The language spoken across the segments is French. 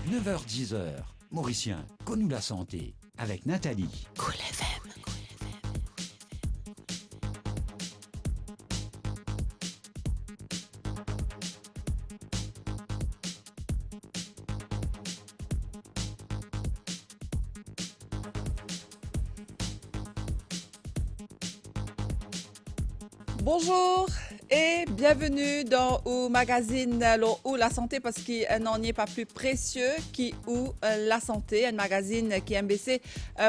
9h-10h, Mauricien, connu la santé, avec Nathalie. Cool FM. Bonjour et bienvenue dans le magazine où la santé parce qu'il n'en est pas plus précieux où la santé, un magazine qui MBC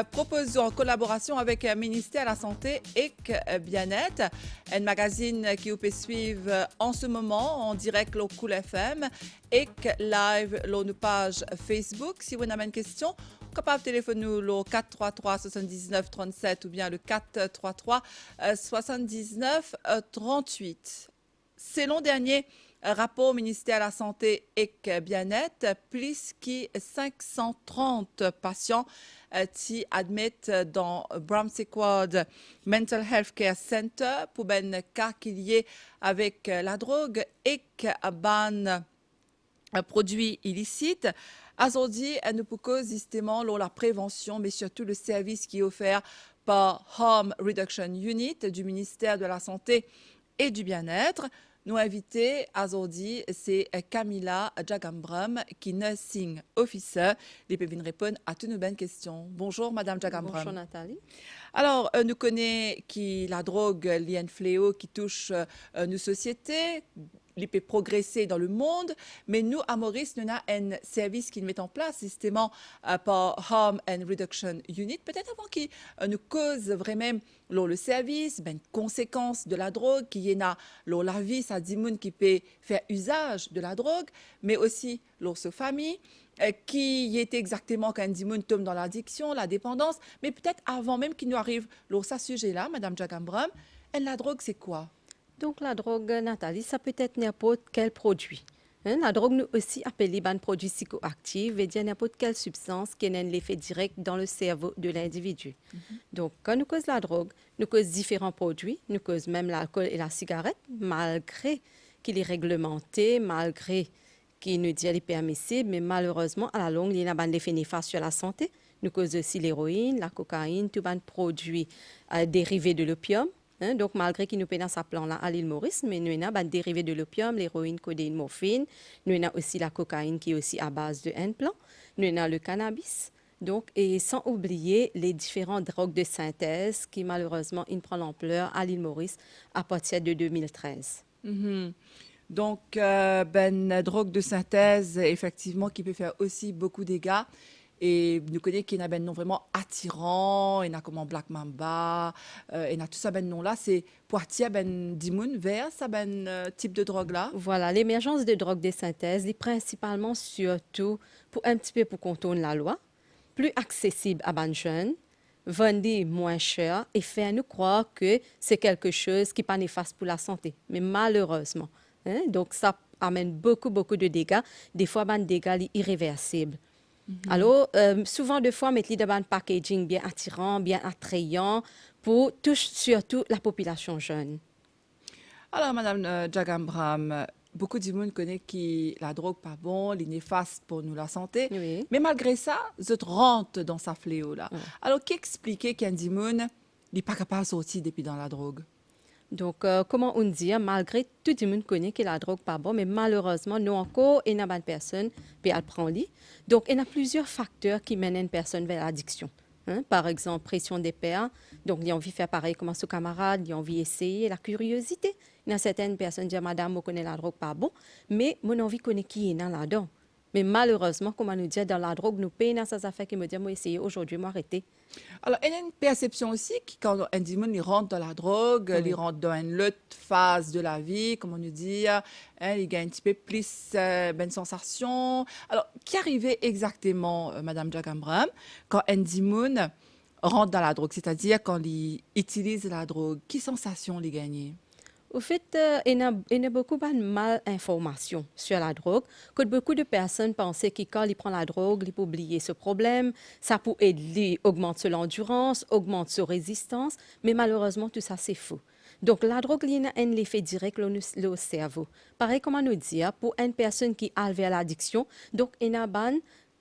propose en collaboration avec le ministère de la Santé et Bien-être, un magazine qui vous peut suivre en ce moment en direct au Cool FM et live sur nos pages Facebook. Si vous avez une question, capable de téléphoner le 433 79 37 ou bien le 433 79 38. Selon dernier rapport au ministère de la Santé et Bien-être, plus que 530 patients qui admettent dans Bramsequad Mental Health Care Center pour un cas qui est lié avec la drogue et un produit illicite. Aujourd'hui, nous pouvons justement la prévention, mais surtout le service qui est offert par Harm Reduction Unit du ministère de la Santé et du Bien-être. Nous invitons aujourd'hui, c'est Camilla Jagambram, qui est nursing officer. Elle peut venir répondre à toutes nos bonnes questions. Bonjour, Madame Jagambram. Bonjour, Nathalie. Alors, nous connaissons que la drogue est un fléau qui touche nos sociétés. Il peut progresser dans le monde, mais nous, à Maurice, nous avons un service qui met en place justement par Harm and Reduction Unit. Peut-être avant qu'il nous cause vraiment le service, ben, conséquences de la drogue, qui est la vie, ça dit qui peut faire usage de la drogue, mais aussi sa famille, qui est exactement quand Dimoun tombe dans l'addiction, la dépendance, mais peut-être avant même qu'il nous arrive ce sujet-là, Madame Jagambram, la drogue, c'est quoi? Donc, la drogue, Nathalie, ça peut être n'importe quel produit. La drogue, nous aussi appelée un produit psychoactif, veut dire n'importe quelle substance qui a un effet direct dans le cerveau de l'individu. Donc, quand nous causons la drogue, nous causons différents produits, nous causons même l'alcool et la cigarette, malgré qu'il est réglementé, malgré qu'il nous dit qu'il est permissible, mais malheureusement, à la longue, il y a un effet néfaste sur la santé. Nous causons aussi l'héroïne, la cocaïne, tout un produit dérivé de l'opium. Donc, malgré qu'il nous peut dans sa plan là à l'île Maurice, mais nous avons des dérivés de l'opium, l'héroïne, codéine, morphine. Nous avons aussi la cocaïne qui est aussi à base de N-plan. Nous avons le cannabis. Donc, et sans oublier les différentes drogues de synthèse qui, malheureusement, ils prennent l'ampleur à l'île Maurice à partir de 2013. Donc, drogue de synthèse, effectivement, qui peut faire aussi beaucoup de dégâts. Et nous connaissons qu'il y a un nom vraiment attirant, il y a comme Black Mamba, il y a tout ça, nom-là, c'est pour attirer Dimoun vers ça type de drogue-là. Voilà, l'émergence de drogues de synthèse est principalement surtout pour un petit peu pour contourner la loi, plus accessible à ban jeunes, vendu moins cher et faire nous croire que c'est quelque chose qui n'est pas néfaste pour la santé. Mais malheureusement, donc ça amène beaucoup de dégâts, des fois des dégâts irréversibles. Alors, souvent, de fois, mettre dans un packaging bien attirant, bien attrayant pour toucher surtout la population jeune. Alors, Madame Jagambram, beaucoup de monde connaît que la drogue pas bon, elle est néfaste pour nous la santé. Oui. Mais malgré ça, vous rentre dans sa fléau-là. Oui. Alors, qu'expliquer qu'un Dimoun n'est pas capable de sortir depuis dans la drogue? Donc, comment on dit, malgré tout le monde connaît que la drogue pas bon, mais malheureusement, nous encore, il y a des personnes qui le prendre. Donc, il y a plusieurs facteurs qui mènent une personne vers l'addiction. Par exemple, pression des pairs. Donc, il a envie de faire pareil comme son camarade, il a envie d'essayer, la curiosité. Il y a certaines personnes qui disent, madame, je connais la drogue pas bon, mais mon envie de connaître qui est dans là-dedans. Mais malheureusement, comme on nous dit, dans la drogue, nous payons dans ces affaires qui me disent, moi, essayer aujourd'hui, moi, arrêter. Alors, il y a une perception aussi que quand un démon il rentre dans la drogue, Oui. il rentre dans une autre phase de la vie, comme on nous dit, il gagne un petit peu plus de sensation. Alors, qu'arrivait exactement, Madame Jagambram, quand un démon rentre dans la drogue, c'est-à-dire quand il utilise la drogue, quelle sensation il gagne? Au fait, il y a beaucoup de malinformations sur la drogue, que beaucoup de personnes pensaient que quand ils prennent la drogue, ils peuvent oublier ce problème, ça peut aider, augmenter son endurance, augmenter sa résistance, mais malheureusement, tout ça, c'est faux. Donc, la drogue il a un effet direct sur le cerveau. Pareil, comme on nous dit, pour une personne qui a vers l'addiction, donc, il y a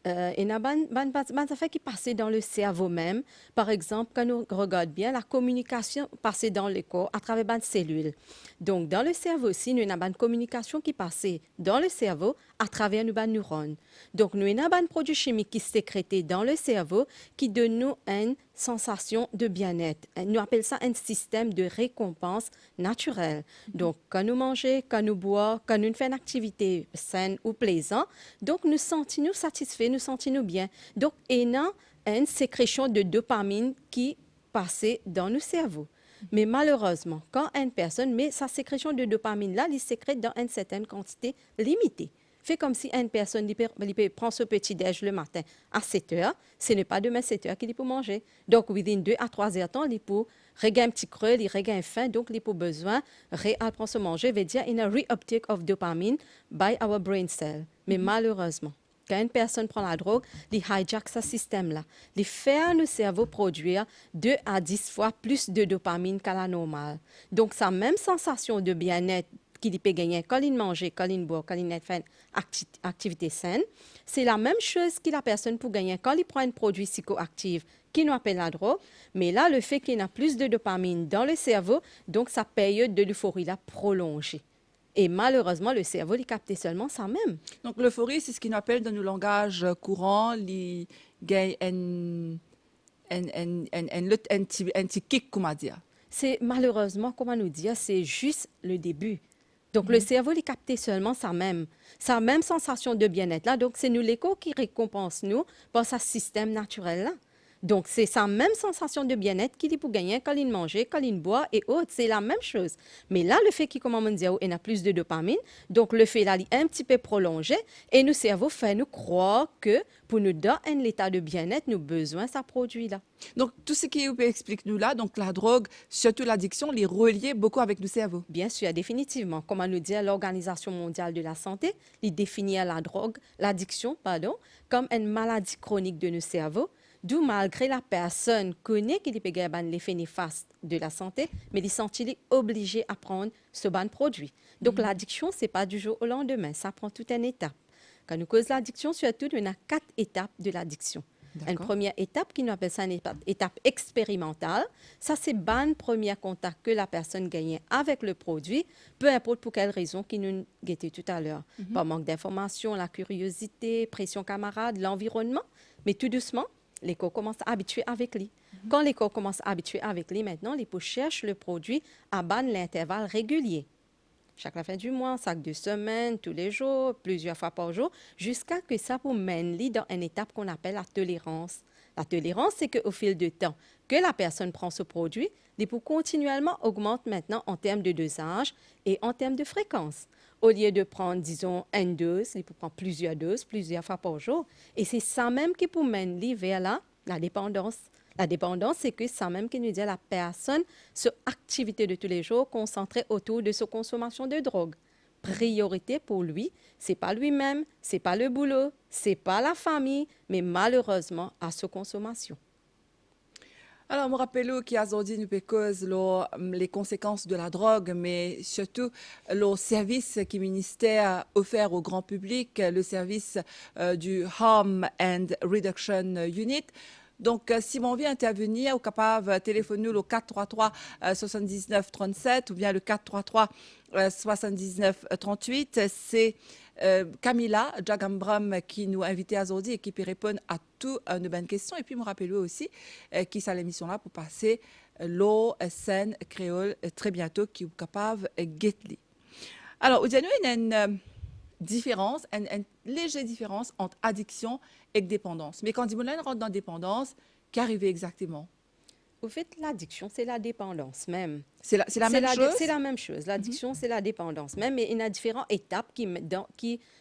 il y a des affaires qui passent dans le cerveau même. Par exemple, quand nous regardons bien, la communication passe dans le corps à travers des cellules. Donc, dans le cerveau aussi, nous avons une communication qui passe dans le cerveau à travers nos neurones. Donc, nous avons un produit chimique qui est sécrété dans le cerveau qui donne nous une sensation de bien-être. Nous appelons ça un système de récompense naturelle. Donc, quand nous mangeons, quand nous boivons, quand nous faisons une activité saine ou plaisante, donc nous sentons nous satisfaits, nous sentons nous bien. Donc, il y a une sécrétion de dopamine qui passe dans nos cerveaux. Mais malheureusement, quand une personne met sa sécrétion de dopamine-là, elle sécrète dans une certaine quantité limitée. Fait comme si une personne prend ce petit-déj le matin à 7 heures, ce n'est pas demain 7 heures qu'il peut manger. Donc, within 2 à 3 heures, il peut regain un petit creux, il regain faim, donc il peut besoin de se manger, veut dire in a reuptake of dopamine by our brain cell. Mais malheureusement, quand une personne prend la drogue, il hijack ce système-là. Il fait le cerveau produire 2 à 10 fois plus de dopamine qu'à la normale. Donc, sa même sensation de bien-être qu'il peut gagner quand il mange, quand il boit, quand il fait une activité saine, c'est la même chose que la personne peut gagner quand il prend un produit psychoactif qui nous appelle la drogue. Mais là, le fait qu'il y a plus de dopamine dans le cerveau, donc sa période de l'euphorie-là prolongée. Et malheureusement, le cerveau, il capte seulement ça même. Donc, l'euphorie, c'est ce qu'on appelle dans nos langages courants, les gays un petit kick, comment dire. C'est malheureusement, comment nous dire, c'est juste le début. Donc, le cerveau, il capte seulement sa même sensation de bien-être là. Donc, c'est nous l'écho qui récompense nous par ce système naturel là. Donc, c'est sa même sensation de bien-être qu'il peut gagner quand il mange, quand il boit et autres. C'est la même chose. Mais là, le fait qu'il commence à dire qu'il y a plus de dopamine, donc le fait là, il est un petit peu prolongé et notre cerveau fait nous croire que pour nous donner un état de bien-être, nous avons besoin de ce produit-là. Donc, tout ce qui explique nous là, donc la drogue, surtout l'addiction, les relier beaucoup avec le cerveau. Bien sûr, définitivement. Comme nous dit l'Organisation mondiale de la santé, il définit la drogue, l'addiction, comme une maladie chronique de nos cerveaux. D'où, malgré la personne connaît qu'il peut avoir l'effet néfaste de la santé, mais il s'est obligé à prendre ce ban produit. Donc, l'addiction, ce n'est pas du jour au lendemain. Ça prend toute une étape. Quand nous causons l'addiction, surtout, il y a 4 étapes de l'addiction. Une première étape, qui nous appelle ça une étape expérimentale. Ça, c'est le premier contact que la personne gagne avec le produit, peu importe pour quelle raison qui nous guettait tout à l'heure. Par manque d'informations, la curiosité, pression camarade, l'environnement. Mais tout doucement, les corps commencent à habituer avec lui. Quand les corps commencent à habituer avec lui, maintenant, les peaux cherchent le produit à l'intervalle régulier. Chaque fin du mois, chaque 2 semaines, tous les jours, plusieurs fois par jour, jusqu'à que ça vous mène dans une étape qu'on appelle la tolérance. La tolérance, c'est qu'au fil du temps que la personne prend ce produit, les peaux continuellement augmentent maintenant en termes de dosage et en termes de fréquence. Au lieu de prendre, disons, une dose, il peut prendre plusieurs doses, plusieurs fois par jour. Et c'est ça même qui peut mener vers la dépendance. La dépendance, c'est que ça même qui nous dit à la personne, son activité de tous les jours concentrée autour de sa consommation de drogue. Priorité pour lui, c'est pas lui-même, c'est pas le boulot, c'est pas la famille, mais malheureusement à sa consommation. Alors, je me rappelle qu'il y a aujourd'hui nous cause les conséquences de la drogue, mais surtout le service que le ministère offert au grand public, le service du Harm and Reduction Unit. Donc, si on vient intervenir, ou capable de téléphoner au 433 79 37 ou bien le 433 79 38. C'est Camilla Jagambram qui nous a invités aujourd'hui et qui peut répondre à toutes nos bonnes questions. Et puis, je me rappelle aussi qui c'est l'émission-là pour passer l'eau scène créole très bientôt qui est capable de guetter. Alors, il y a une différence, une légère différence entre addiction et dépendance. Mais quand on rentre dans la dépendance, qu'arrive exactement? Au fait, l'addiction, c'est la dépendance même. C'est la même chose? C'est la même chose. L'addiction, c'est la dépendance même. Mais il y a différentes étapes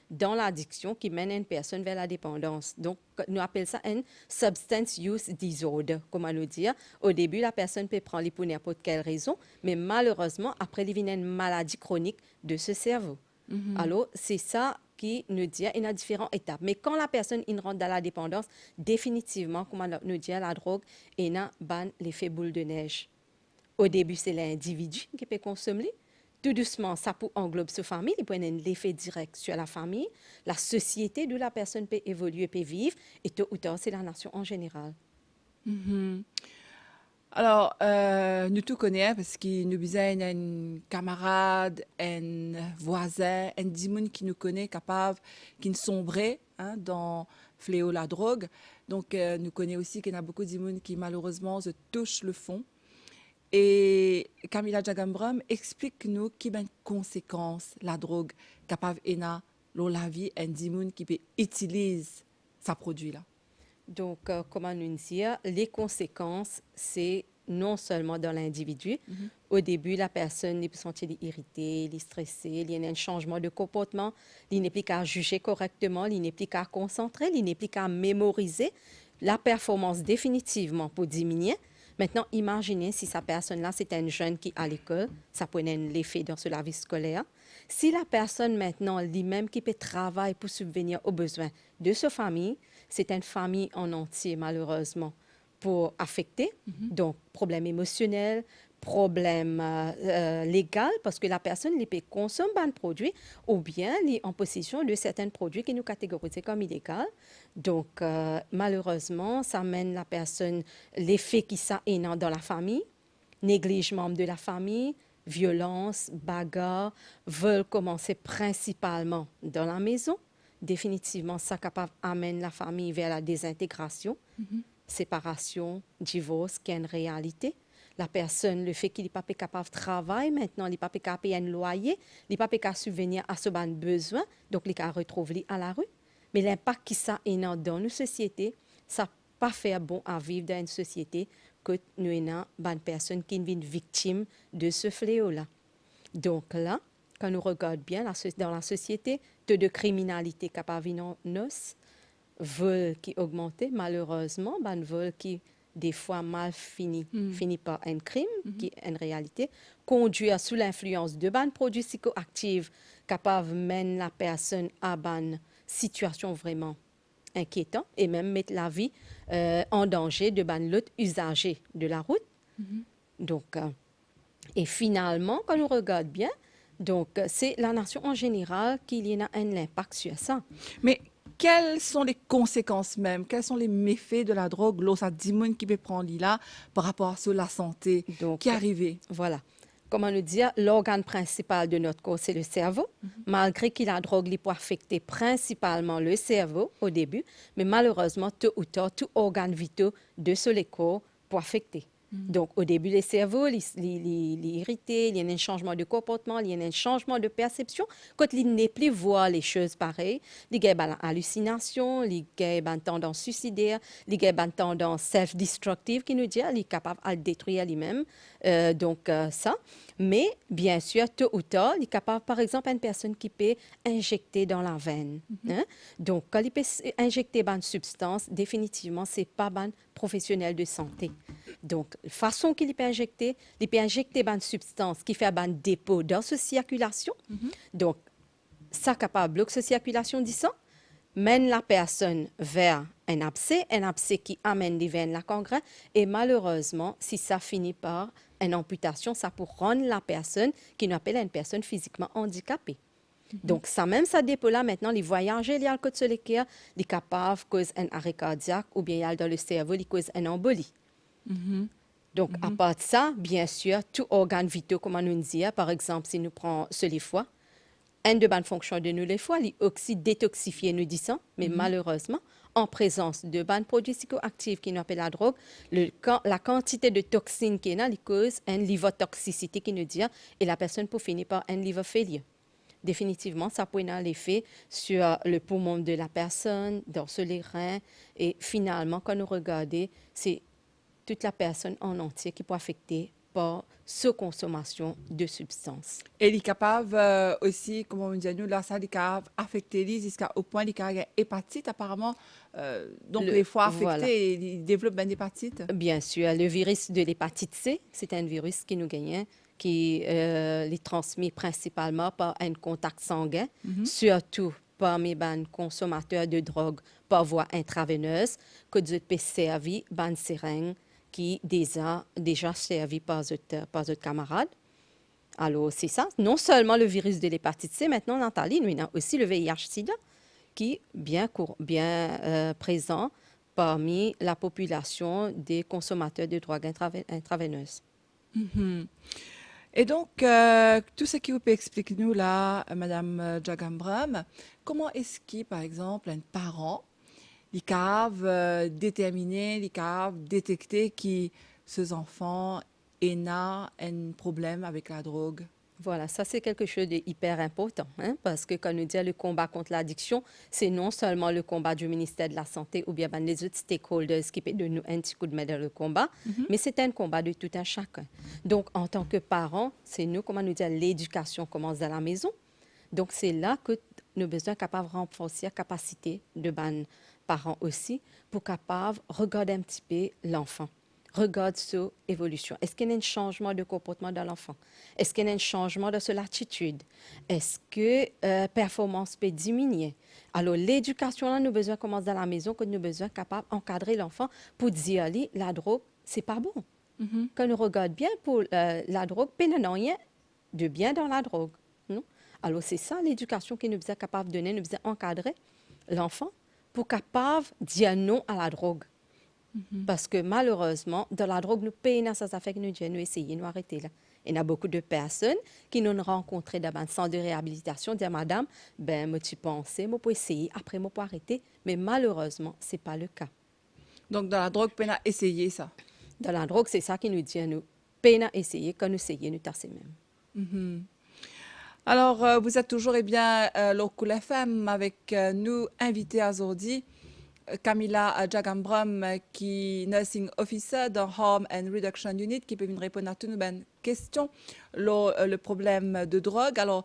dans l'addiction qui mènent une personne vers la dépendance. Donc, nous appelons ça un substance use disorder, comment nous dire. Au début, la personne peut prendre pour n'importe quelle raison, mais malheureusement, après, il vient une maladie chronique de ce cerveau. Alors, c'est ça qui nous dit qu'il y a différentes étapes. Mais quand la personne rentre dans la dépendance, définitivement, comme nous dit la drogue, il y a l'effet boule de neige. Au début, c'est l'individu qui peut consommer. tout doucement, ça peut englober sa famille, il peut avoir un effet direct sur la famille, la société d'où la personne peut évoluer, peut vivre, et tôt ou tard, c'est la nation en général. Alors, nous tous connaissons parce que nous avons un camarade, un voisin, un dimoun qui nous connaît, capable, qui nous sombrait dans fléau la drogue. Donc, nous connaissons aussi qu'il y a beaucoup de dimoun qui malheureusement se touchent le fond. Et Camilla Jagambram explique-nous quelles sont les conséquences la drogue capable dans la vie un dimoun qui peut utiliser sa produit là. Donc, comment nous dire, les conséquences, c'est non seulement dans l'individu. Au début, la personne peut se sentir irritée, stressée, il y a un changement de comportement, il n'est plus qu'à juger correctement, il n'est plus qu'à concentrer, il n'est plus qu'à mémoriser. La performance définitivement pour diminuer. Maintenant, imaginez si sa personne-là, c'est un jeune qui est à l'école, ça peut avoir l'effet dans la vie scolaire. Si la personne maintenant, lui-même, qui peut travailler pour subvenir aux besoins de sa famille, c'est une famille en entier, malheureusement, pour affecter. Donc, problème émotionnel, problème légal, parce que la personne peut consommer un produit ou bien est en possession de certains produits qui nous catégorisent comme illégaux. Donc, malheureusement, ça mène la personne, l'effet qui ça est dans la famille, négligement de la famille, violence, bagarre, veulent commencer principalement dans la maison. Définitivement, ça capable amène la famille vers la désintégration, séparation, divorce, qui est une réalité. La personne, le fait qu'il n'est pas capable de travailler maintenant, il n'est pas capable de payer un loyer, il n'est pas capable de subvenir à ce besoin, donc il a retrouvé à la rue. Mais l'impact qui ça a dans nos sociétés, ça n'a pas fait bon à vivre dans une société que nous avons une personne qui est une victime de ce fléau-là. Donc là, quand nous regardons bien dans la société, taux de criminalité capable de nos, vol qui augmente, malheureusement, un vol qui des fois mal finit par un crime, qui est une réalité, conduire sous l'influence de produits psychoactifs capables de mener la personne à une situation vraiment inquiétante et même mettre la vie en danger de l'autre usager de la route. Donc, et finalement, quand on regarde bien, donc c'est la nation en général qui y a un impact sur ça. Mais quelles sont les conséquences même? Quels sont les méfaits de la drogue, l'osa dimon qui peut prendre là par rapport à la santé qui est arrivée? Voilà. Comment nous dire, l'organe principal de notre corps, c'est le cerveau. Malgré que la drogue peut affecter principalement le cerveau au début, mais malheureusement, tôt ou tard, tout organe vital de ce corps peut affecter. Donc, au début, le cerveau, il est irrité, il y a un changement de comportement, il y a un changement de perception. Quand il n'est plus voir les choses pareilles, il y a une hallucination, il y a une tendance suicidaire, il y a une tendance self-destructive qui nous dit qu'il est capable de détruire lui-même. Ça. Mais, bien sûr, tôt ou tard, il est capable, par exemple, une personne qui peut injecter dans la veine. Donc, quand il peut injecter une substance, définitivement, ce n'est pas un professionnel de santé. Donc, la façon qu'il peut injecter une substance qui fait un dépôt dans sa circulation. Donc, ça capable bloquer sa circulation du sang, mène la personne vers un abcès qui amène les veines la gangrène. Et malheureusement, si ça finit par une amputation, ça peut rendre la personne qui nous appelle une personne physiquement handicapée. Donc, ça dépôt-là, maintenant, les voyageurs, il y a le côté de il est capable de causer un arrêt cardiaque ou bien il y a dans le cerveau, il cause une embolie. Donc, à part de ça, bien sûr, tout organe vital, comme on nous dit, par exemple, si nous prenons les foies, une de bonnes fonctions de nous les foies, il détoxifier nous du sang, mais malheureusement, en présence de bonnes produits psychoactifs qui nous appellent la drogue, la quantité de toxines qui est là, il cause une livotoxicité qui nous dit, et la personne peut finir par un liver failure. Définitivement, ça peut avoir l'effet sur le poumon de la personne, dans les reins, et finalement, quand nous regardons, c'est toute la personne en entier qui peut affecter par sa consommation de substances. Et il est capable aussi, comme on dit, nous, là, ça est capable d'affecter jusqu'au point qu'il y a une hépatite, apparemment. Donc, les foies affectées, voilà. Ils développent une hépatite? Bien sûr. Le virus de l'hépatite C, c'est un virus qui nous gagne, qui est transmis principalement par un contact sanguin, surtout parmi les consommateurs de drogue par voie intraveineuse, que vous peut servir une seringue qui déjà servi par votre camarade. Alors, c'est ça. Non seulement le virus de l'hépatite C, maintenant, Nathalie, nous avons aussi le VIH-Sida qui est bien présent parmi la population des consommateurs de drogues intraveineuses. Et donc, tout ce que vous pouvez expliquer nous là, Madame Jagambram, comment est-ce que, par exemple, un parent, il peut déterminer, il peut détecter que ces enfants ont un problème avec la drogue? Voilà, ça c'est quelque chose d'hyper important, parce que quand nous disons le combat contre l'addiction, c'est non seulement le combat du ministère de la Santé ou bien les autres stakeholders qui peuvent donner un petit coup de main dans le combat, mais c'est un combat de tout un chacun. Donc, en tant que parents, c'est nous, comment nous dire, l'éducation commence dans la maison. Donc, c'est là que nous avons besoin de renforcer la capacité de parents aussi pour capable regarder un petit peu l'enfant. Regarde son évolution. Est-ce qu'il y a un changement de comportement dans l'enfant? Est-ce qu'il y a un changement dans son attitude? Est-ce que la performance peut diminuer? Alors, l'éducation, là, nous avons besoin de commencer dans la maison, que nous avons besoin capable d'encadrer l'enfant pour dire, la drogue, c'est pas bon. Quand nous regardons bien pour la drogue, il n'y a rien de bien dans la drogue. Non? Alors, c'est ça l'éducation que nous sommes capables de donner, nous sommes encadrer l'enfant pour capable dire non à la drogue. Parce que malheureusement, dans la drogue, nous payons ça fait que nous essayons de nous arrêter là. Il y a beaucoup de personnes qui nous ont rencontrés dans un centre de réhabilitation, disent madame, moi tu pensais, moi pour essayer, après moi pour arrêter, mais malheureusement, ce n'est pas le cas. Donc dans la drogue, on a essayé ça. Dans la drogue, c'est ça qui nous dit nous, peine à essayer quand nous essayons nous tasser même. Alors, vous êtes toujours l'Orcool FM avec nous invités aujourd'hui. Camilla Jagambram, qui est Nursing Officer dans Harm and Reduction Unit, qui peut nous répondre à toutes nos questions. Le problème de drogue. Alors,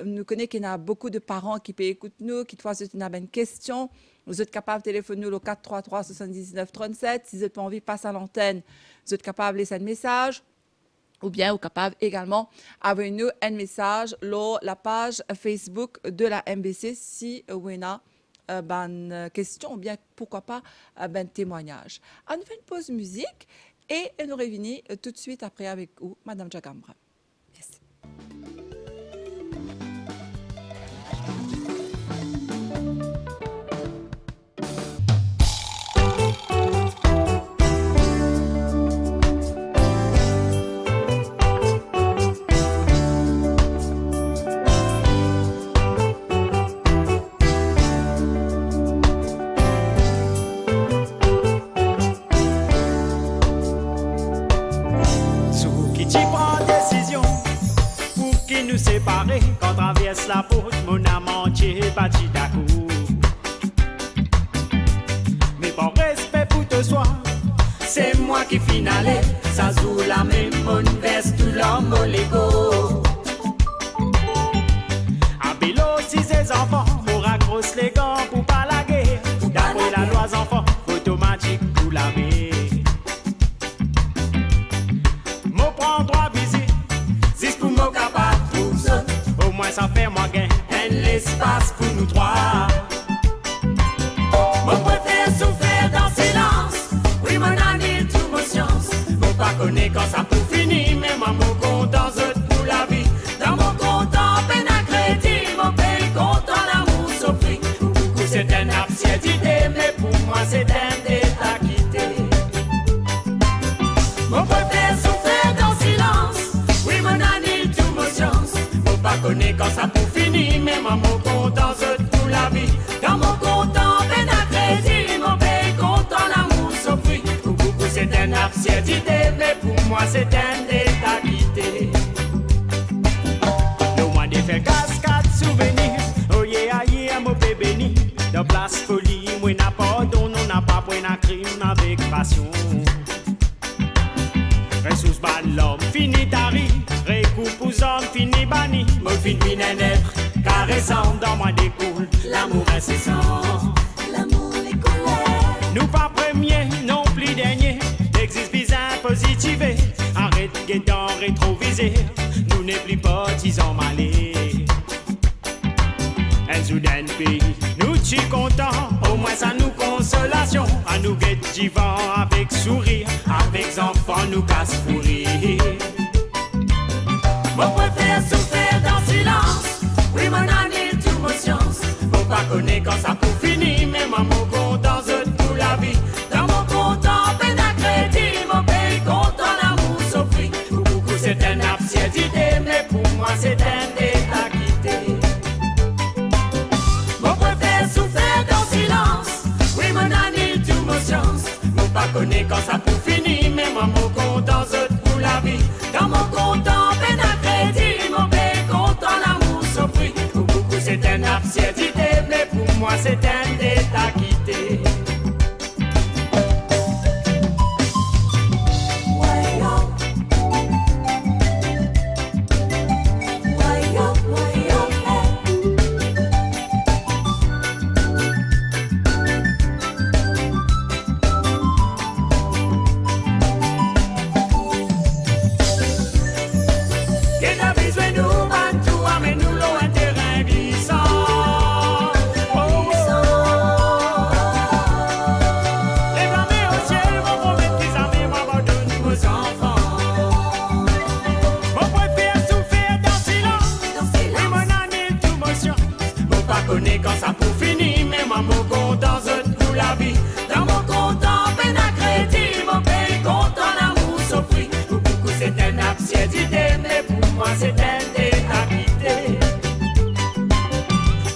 nous connaissons qu'il y a beaucoup de parents qui peuvent écouter nous, qui trouvent que nous une question. Vous êtes capable de téléphoner au 433 79 37. Si vous n'avez pas envie de passer à l'antenne, vous êtes capable de laisser un message. Ou bien, vous êtes capable également d'envoyer nous un message sur la page Facebook de la MBC si vous avez une question ou bien pourquoi pas un témoignage. On fait une pause musique et nous revenons tout de suite après avec vous, Madame Jagambram. Merci. Séparés, quand traverse la porte, mon amitié bâti d'accord. Mais par respect pour te soir, c'est moi qui finale. Ça joue la même mon veste, tout l'homme au Lego. Appelle aussi ses enfants, pour raccrocher les gants pour pas la guerre. D'après la loi enfants, automatique pour la mer. Mon prend droit visite, si pour mon capable. Au moins ça fait moi gain un l'espace pour nous trois. Mon préfère souffrir dans silence. Oui mon ami tout mon science. Mon pas connaît quand ça pour finir. Mais moi mon content pour la vie. Dans mon content peine à crédit. Mon pays content l'amour s'offrit. Pour beaucoup c'est une absurdité. Mais pour moi c'est un état quitté. Mon préfère souffrir dans silence. Oui mon ami tout mon science. Pas connaît quand ça pour finir, mais moi mon content c'est pour la vie. Dans mon content, peine à crédit, mon pays content l'amour s'offrit. Pour beaucoup c'est une absurdité, mais pour moi c'est un état quitté. Le mois de faire cascade souvenir, oh yeah, yeah, mon bébé béni. Dans place folie, moi n'a pas don, on n'a pas point un crime avec passion. Ressources bas l'homme fini tari, recoupe aux hommes fini banni. Mon fin fin un être caressant dans moi découle l'amour incessant. L'amour les colères. Nous pas premiers, non plus derniers. Existe bizarre positivé. Arrête guettant rétrovisé. Nous n'est plus partisans malés. Un soudain pays, nous t'y contents. Au moins ça nous consolation. À nous guette vivant avec sourire. Avec enfants nous casse pour rire. Mon préfère souffrir dans silence. Oui, mon année, tout mon science. Mon pas connaît quand ça pour finir. Mais moi, mon content, je pour la vie. Dans mon content, peine à crédit. Mon pays content, l'amour s'offrit. Pour beaucoup, c'est une absurdité. Mais pour moi, c'est un état quitté. Mon préfère souffrir dans silence. Oui, mon année, tout mon science. Mon pas connaît quand ça pour finir. Mais moi, mon content, je pour la vie. Dans mon content, peine à crédit. Mon pays content, l'amour s'offrit. Pour beaucoup, c'est une absurdité. Mais pour moi, c'est un état quitté. Quand ça pour finir, mais moi mon content je pour la vie. Dans mon content, peine à crédit, mon pays content, l'amour s'offrit. Pour beaucoup c'est une absurdité, mais pour moi c'est un état quitté.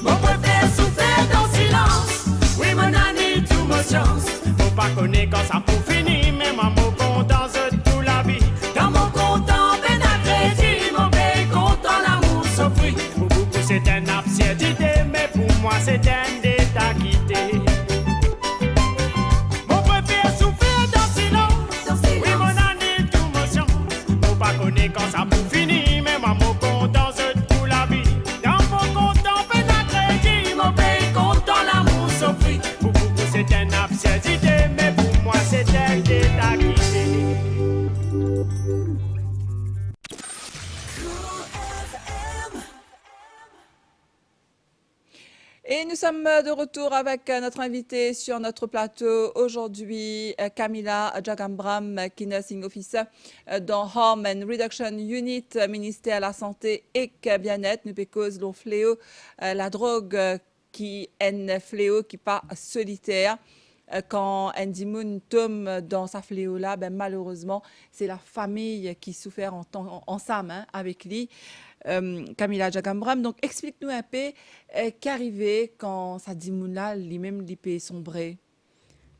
Mon préfère souffrir dans silence. Oui mon année, tout mon chance. Faut pas connaître quand ça pour finir, mais moi mon content je pour la vie. Dans mon content, peine à crédit, mon pays content, l'amour s'offrit. Pour beaucoup c'est une absurdité. Moi c'est un état quitté. Mon préfère souffrir dans silence. Oui mon année, tout mon chance. Mon pas connaît quand ça pour finir. Mais moi mon content je pour la vie. Dans mon content peine à crédit. Mon pays content l'amour s'offrit. Pour beaucoup c'est une absurdité. Mais pour moi c'est un état quitté. Et nous sommes de retour avec notre invité sur notre plateau aujourd'hui, Camilla Jagambram, qui est nursing officer dans Harm and Reduction Unit, ministère de la Santé et Bien-être. Nous cause le fléau, la drogue qui est un fléau qui n'est pas solitaire. Quand Andy Moon tombe dans sa fléau-là, ben, malheureusement, c'est la famille qui souffre ensemble avec lui. Camilla Jagambram, donc explique-nous un peu qu'arrivait quand ça dit Mouna lui-même lui peut sombrer.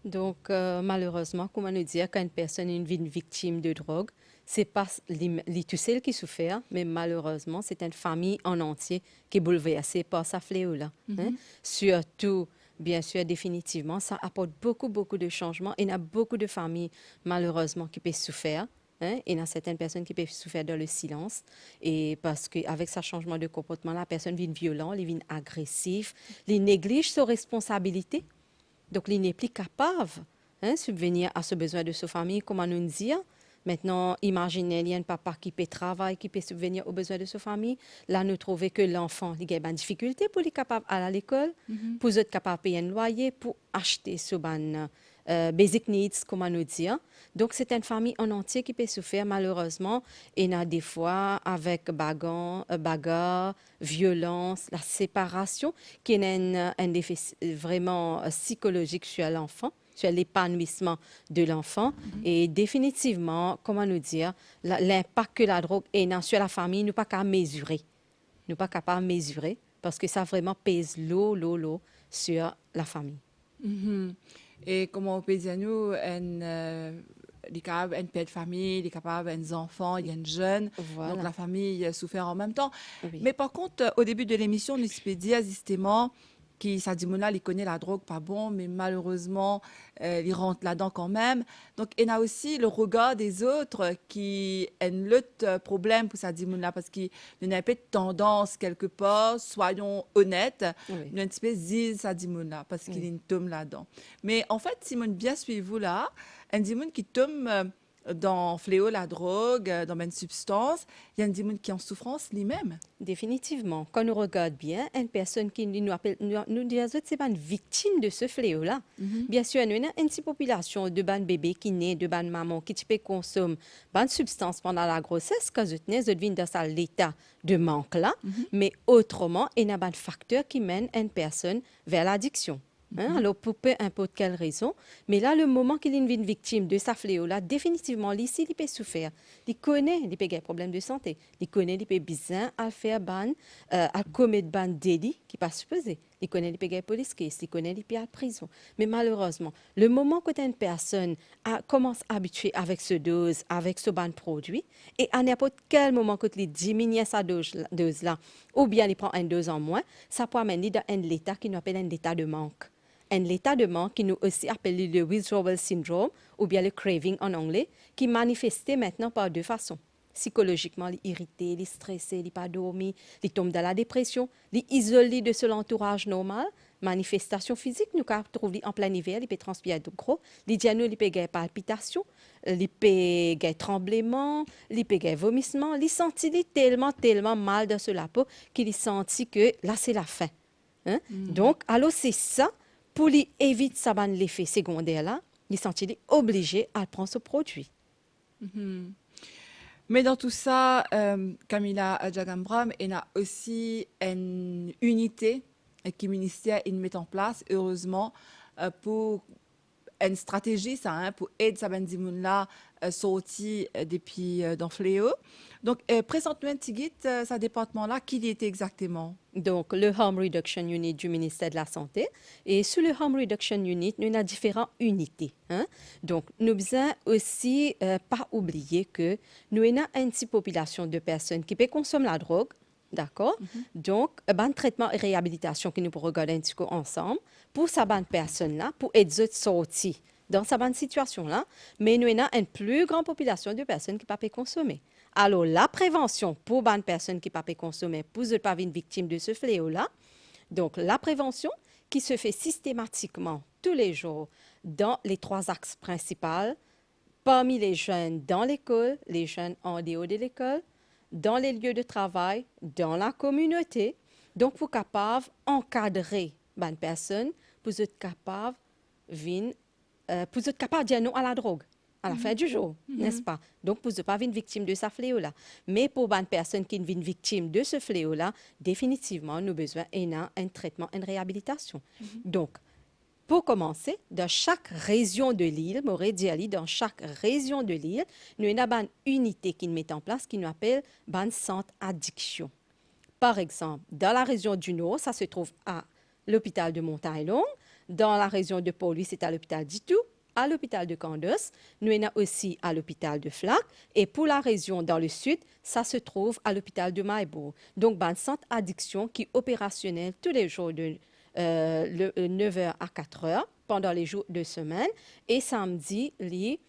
Donc malheureusement, comment nous dire quand une personne est une victime de drogue, c'est pas lui tout seul qui souffre, mais malheureusement c'est une famille en entier qui est bouleversée par sa fléau-là. Hein? Surtout, bien sûr, définitivement, ça apporte beaucoup de changements. Il y a beaucoup de familles malheureusement qui peuvent souffrir. Hein? Il y a certaines personnes qui peuvent souffrir dans le silence et parce qu'avec ce changement de comportement, la personne devient violente, elle devient agressive, elle néglige ses responsabilités. Donc, elle n'est plus capable de subvenir à ce besoin de sa famille, comment nous dire. Maintenant, imaginez, il y a un papa qui peut travailler, qui peut subvenir aux besoins de sa famille. Là, nous trouvons que l'enfant il a une difficulté pour être capable d'aller à l'école, pour être capable de payer un loyer, pour acheter ce basic needs, comment nous dire. Donc, c'est une famille en entier qui peut souffrir, malheureusement. Et il y a des fois, avec bagarre, violence, la séparation, qui est un effet vraiment psychologique sur l'enfant, sur l'épanouissement de l'enfant. Et définitivement, comment nous dire, l'impact que la drogue a sur la famille, nous ne sommes pas capables de mesurer. Nous ne sommes pas capables de mesurer parce que ça vraiment pèse l'eau sur la famille. Et comment on peut dire, nous, il est capable une père de famille, il est capable des enfants, il y a une jeune, Voilà. donc la famille souffre en même temps. Oui. Mais par contre, au début de l'émission, nous peut dire justement qui ça dit Mona, il connaît la drogue pas bon, mais malheureusement, il rentre là-dedans quand même. Donc, il y a aussi le regard des autres qui est l'autre problème pour ça dit Mona, parce qu'il y a un peu de tendance quelque part, soyons honnêtes, Oui. il y a un petit peu de ça dit Mona, parce qu'il y a une tombe là-dedans. Mais en fait, Simone, bien suivez-vous là, un Simone qui tombe dans fléau, la drogue, dans une substance, il y a des gens qui sont en souffrance lui-même. Définitivement. Quand nous regardons bien, une personne qui nous appelle, nous disons que ce n'est pas une victime de ce fléau-là. Bien sûr, nous avons une petite population de ban bébés qui naissent, de ban maman, qui consomment ban substance pendant la grossesse, quand ils viennent dans l'état de manque-là. Mais autrement, il y a un facteur qui mène une personne vers l'addiction. Alors, pour peu importe quelle raison. Mais là, le moment qu'il est une victime de sa fléau-là, définitivement, ici, il peut souffrir. Il connaît, il peut avoir des problèmes de santé. Il connaît, il peut bien à faire ban, à commettre ban délit qui pas supposé. Il connaît, il peut avoir police case. Il connaît, il peut aller à prison. Mais malheureusement, le moment que une personne commence à habituer avec ce dose, avec ce ban produit, et à n'importe quel moment que il diminue sa dose-là, ou bien il prend une dose en moins, ça peut amener dans un état qui nous appelle un état de manque. Un état de manque qui nous aussi appelle le withdrawal syndrome ou bien le craving en anglais, qui manifesté maintenant par deux façons. Psychologiquement, il est irrité, il est stressé, il n'est pas dormi, il tombe dans la dépression, il est isolé de son entourage normal. Manifestation physique, nous trouvons en plein hiver, il peut transpirer de gros, il peut avoir palpitations, il peut avoir tremblement, il peut avoir vomissement, il sentit tellement mal dans la peau qu'il sentit que là c'est la fin. Donc, alors c'est ça. Pour éviter ça, l'effet secondaire là, il s'est obligé à prendre ce produit. Mais dans tout ça, Camilla Adjagambram, il y a aussi une unité qui le ministère met en place, heureusement, pour une stratégie pour aider ces gens-là à sortir depuis dans fléau. Donc, présente-nous un petit guide, ce département-là, qui il était exactement? Donc, le Harm Reduction Unit du ministère de la Santé. Et sur le Harm Reduction Unit, nous avons différentes unités. Donc, nous devons aussi pas oublier que nous avons une petite population de personnes qui peuvent consommer la drogue. D'accord? Donc, un traitement et réhabilitation que nous pourrons regarder un petit peu ensemble pour ces personnes-là, pour aider à sortir dans cette situation-là. Mais nous avons une plus grande population de personnes qui ne peuvent pas consommer. Alors, la prévention pour les personnes qui ne peuvent pas consommer, pour ne pas être victimes de ce fléau-là, donc la prévention qui se fait systématiquement tous les jours dans les 3 axes principaux, parmi les jeunes dans l'école, les jeunes en dehors de l'école, dans les lieux de travail, dans la communauté. Donc, pour être capable d'encadrer les personnes, pour être capable de dire non à la drogue à la fin du jour, n'est-ce pas? Donc, pour ne pas être victime de ce fléau-là. Mais pour les personnes qui sont victimes de ce fléau-là, définitivement, nous avons besoin d'un traitement, une réhabilitation. Donc, pour commencer, dans chaque région de l'île, dans chaque région de l'île, nous avons une unité qui nous met en place qui nous appelle un centre addiction. Par exemple, dans la région du Nord, ça se trouve à l'hôpital de Montaillon. Dans la région de Port-Louis, c'est à l'hôpital d'Itou. À l'hôpital de Candos, nous avons aussi à l'hôpital de Flac. Et pour la région dans le sud, ça se trouve à l'hôpital de Maïbourg. Donc, un centre addiction qui est opérationnel tous les jours de 9h à 4h pendant les jours de semaine et samedi, les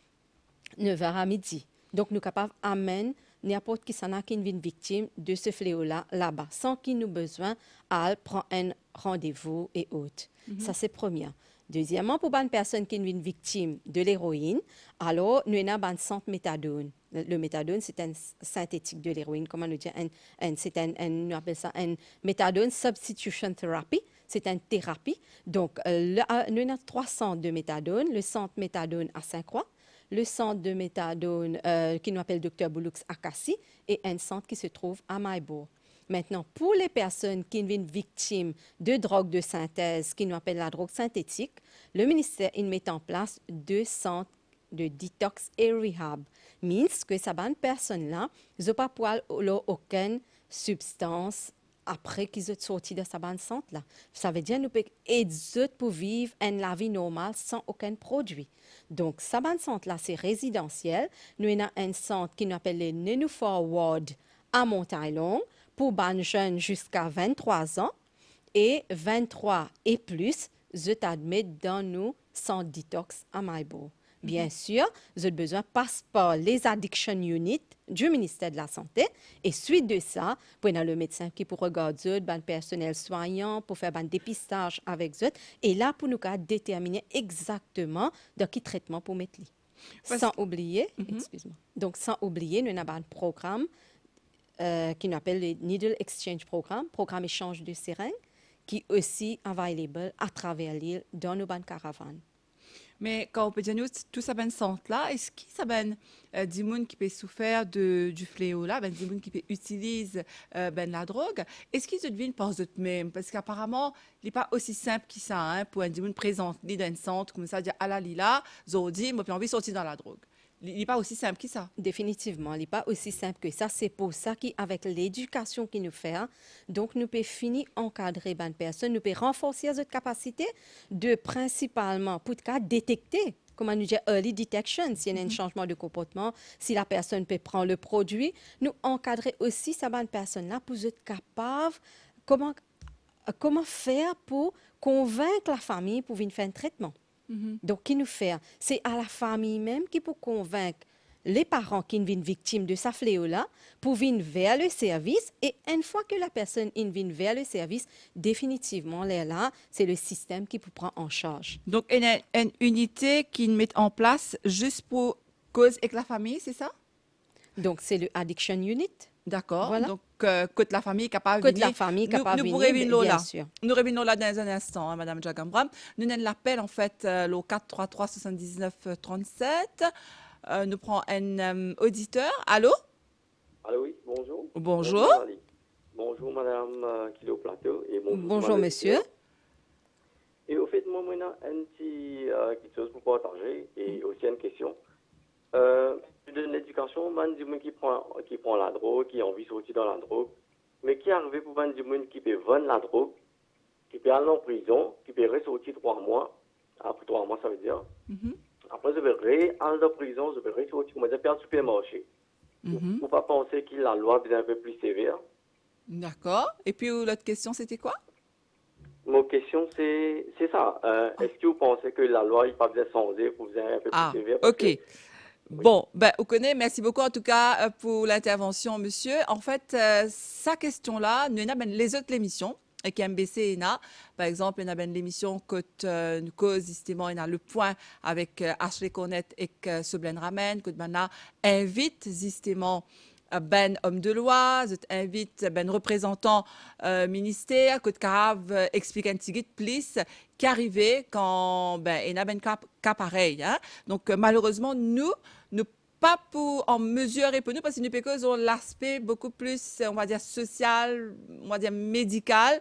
9h à midi. Donc, nous sommes capables d'amener n'importe qui s'en a qui est une victime de ce fléau-là, là-bas, sans qu'il nous besoin à prendre un rendez-vous et autres. Ça, c'est premier. Deuxièmement, pour une personne qui est une victime de l'héroïne, alors nous avons un centre méthadone. Le méthadone, c'est un synthétique de l'héroïne. Comment nous dire? On appelle ça un méthadone substitution therapy. C'est une thérapie. Donc, nous avons 3 centres de méthadone. Le centre méthadone à Saint-Croix, le centre de méthadone qui nous appelle Dr Boulux à Cassis et un centre qui se trouve à Maïbourg. Maintenant, pour les personnes qui sont victimes de drogue de synthèse, qui nous appelle la drogue synthétique, le ministère met en place 2 centres de détox et rehab. Means que ces personnes-là n'ont pas aucune substance après qu'ils soient sortis de ce centre-là. Ça veut dire que nous pouvons aider pour vivre une vie normale sans aucun produit. Donc, ce centre-là, c'est résidentiel. Nous avons un centre qui nous appelle le Nénuphar Ward à Montaillon pour les jeunes jusqu'à 23 ans et 23 et plus, je t'admets dans nos centres détox à Maïbourg. Bien sûr, vous avez besoin passe par les addiction units du ministère de la Santé. Et suite de ça, vous avez le médecin qui pour regarder le personnel soignant, pour faire un dépistage avec eux. Et là, pour nous déterminer exactement dans quel traitement pour mettre. Sans oublier, excuse-moi. Donc, sans oublier, nous avons un programme qui nous appelle le Needle Exchange Programme, programme échange de seringues, qui est aussi available à travers l'île dans nos bandes caravanes. Mais quand on peut dire nous, tout ça ben centre là, est-ce qu'il ça ben des gens qui peut souffrir du fléau là, ben des gens qui peut utiliser ben la drogue, est-ce qu'ils deviennent par eux mêmes parce qu'apparemment, il n'est pas aussi simple que ça hein, pour un des gens présent dans un centre comme ça dire ah là lila, zodi, moi j'ai envie de sortir dans la drogue. Il n'est pas aussi simple que ça. Définitivement, il n'est pas aussi simple que ça. C'est pour ça qu'avec l'éducation qu'il nous fait, donc nous pouvons finir encadrer les personnes, nous pouvons renforcer notre capacité de principalement pour détecter, comment nous dire, early detection, s'il y a un changement de comportement, si la personne peut prendre le produit, nous encadrer aussi ces personnes-là pour être capable, comment faire pour convaincre la famille pour venir faire un traitement. Donc, qui nous fait? C'est à la famille même qui peut convaincre les parents qui viennent victimes de ce fléau-là pour venir vers le service. Et une fois que la personne vient vers le service, définitivement, là, c'est le système qui peut prendre en charge. Donc, il y a une unité qui met en place juste pour cause avec la famille, c'est ça? Donc, c'est le Addiction Unit. D'accord. Voilà. Donc, que la famille est capable de venir. Que la famille est capable de venir, bien sûr. Nous revenons là dans un instant, hein, Madame Jagambram. Nous avons l'appel, en fait, le 433 79 37. Nous prenons un auditeur. Allô? Allô, oui, bonjour. Bonjour. Bonjour, Madame Kilo Plateau. Et bonjour, monsieur. Et au fait, moi, maintenant, un petit quelque chose pour partager et aussi une question. De l'éducation, man du monde qui prend la drogue, qui a envie de sortir dans la drogue, mais qui est arrivé pour man du monde qui peut vendre la drogue, qui peut aller en prison, qui peut ressortir 3 mois. Après 3 mois, ça veut dire. Après, je vais aller en prison, je vais ressortir, comment dire, perdre le supermarché. Pour ne pas penser que la loi est un peu plus sévère. D'accord. Et puis, l'autre question, c'était quoi? Mon question, c'est ça. Est-ce que vous pensez que la loi n'est pas bien changée pour vous un peu plus sévère? OK. Bon, ben, vous connaissez, merci beaucoup en tout cas pour l'intervention, monsieur. En fait, sa question-là, nous avons les autres émissions qui MBC par exemple, il y a l'émission que nous cause justement, il y a le point avec Ashley Cornette et Seblen Ramen, que maintenant invite justement ben homme de loi, invite ben représentant ministère, que cave explique un petit peu plus qui arrivait quand ben il y a ben cas pareil. Hein? Donc malheureusement nous pas pour en mesurer pour nous parce que nous avons l'aspect beaucoup plus on va dire social, on va dire médical.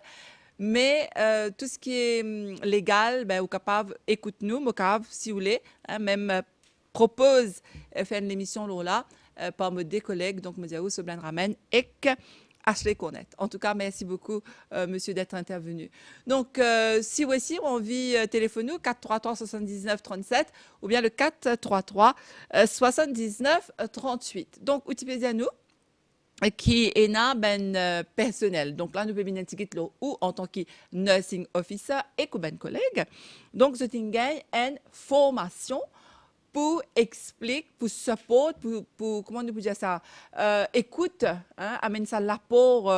Mais tout ce qui est légal, ben, vous capable, écoute-nous, vous capable, si vous voulez, hein, même propose faire une émission là par mes collègues, donc Modiaou Soblan Ramen et Ashley Cornette. En tout cas, merci beaucoup, monsieur, d'être intervenu. Donc, si vous aussi envie téléphoner 433 79 37 ou bien le 433 79 38. Donc, Wikipédia nous qui est ben personnel. Donc là, nous pouvons bien ou en tant que nursing officer et comme ben collègue. Donc, je t'ingagne une formation pour expliquer, pour support, pour comment nous pouvons dire ça, écoute, hein, amène ça l'apport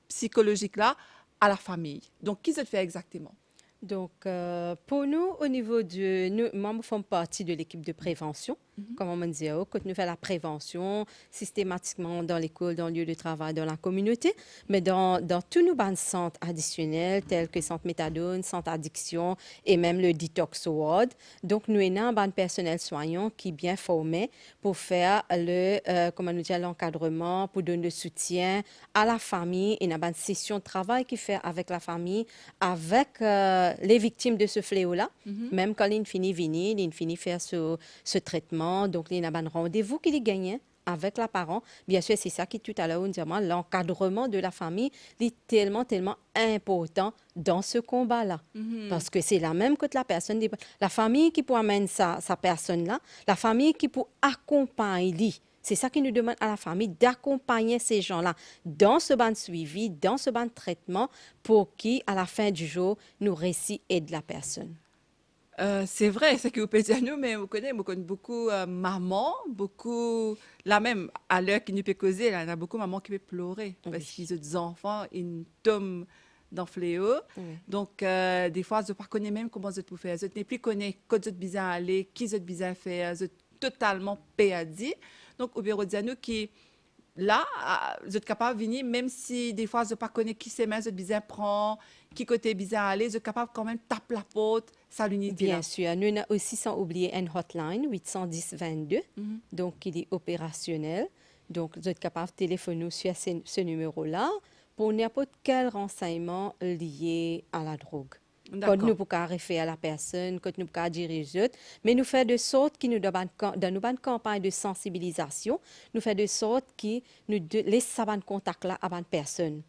psychologique là à la famille. Donc, qui se fait exactement? Donc, pour nous, au niveau de nous, membres font partie de l'équipe de prévention, comme on dit, quand nous faisons la prévention systématiquement dans l'école, dans le lieu de travail, dans la communauté, mais dans tous nos bandes centres additionnels, tels que Centre Méthadone, Centre Addiction et même le Detox Ward. Donc, nous avons un bande personnel soignant qui est bien formé pour faire l'encadrement, pour donner le soutien à la famille et une bonne session de travail qui fait avec la famille, avec les victimes de ce fléau-là, même quand ils finissent venir, ils finissent faire ce traitement. Donc, il y a un rendez-vous qu'il gagne avec la parent. Bien sûr, c'est ça qui, tout à l'heure, on dit, l'encadrement de la famille est tellement important dans ce combat-là. Parce que c'est la même que la personne, la famille qui peut amener sa personne-là, la famille qui peut accompagner. C'est ça qui nous demande à la famille d'accompagner ces gens-là dans ce banc de suivi, dans ce banc de traitement pour qui, à la fin du jour, nous réussissons aide la personne. C'est vrai, c'est que vous pouvez dire nous, mais vous connaissez beaucoup maman, beaucoup, là même, à l'heure qui nous peut causer, là, il y a beaucoup de mamans qui peuvent pleurer parce qu'ils ont des enfants, ils tombent dans le fléau. Donc, des fois, je ne connais pas même comment je peux faire. Je n'ai plus connais quand je besoin aller, qui je besoin faire, totalement perdu. Donc, au bureau de nous qui là, vous êtes capable de venir, même si des fois, je ne connais pas qui c'est, mais je bien prend, qui côté bizarre aller, je suis capable quand même taper la porte, ça l'unité. Bien sûr, nous avons aussi sans oublier une hotline 810-22, donc il est opérationnel. Donc, vous êtes capable de téléphoner sur ce numéro-là pour n'importe quel renseignement lié à la drogue. Quand nous pouvons référer à la personne, quand nous pouvons diriger, mais nous faisons de sorte que nous dans nos campagnes de sensibilisation, nous faisons de sorte que nous laissons ce contact-là à la personne.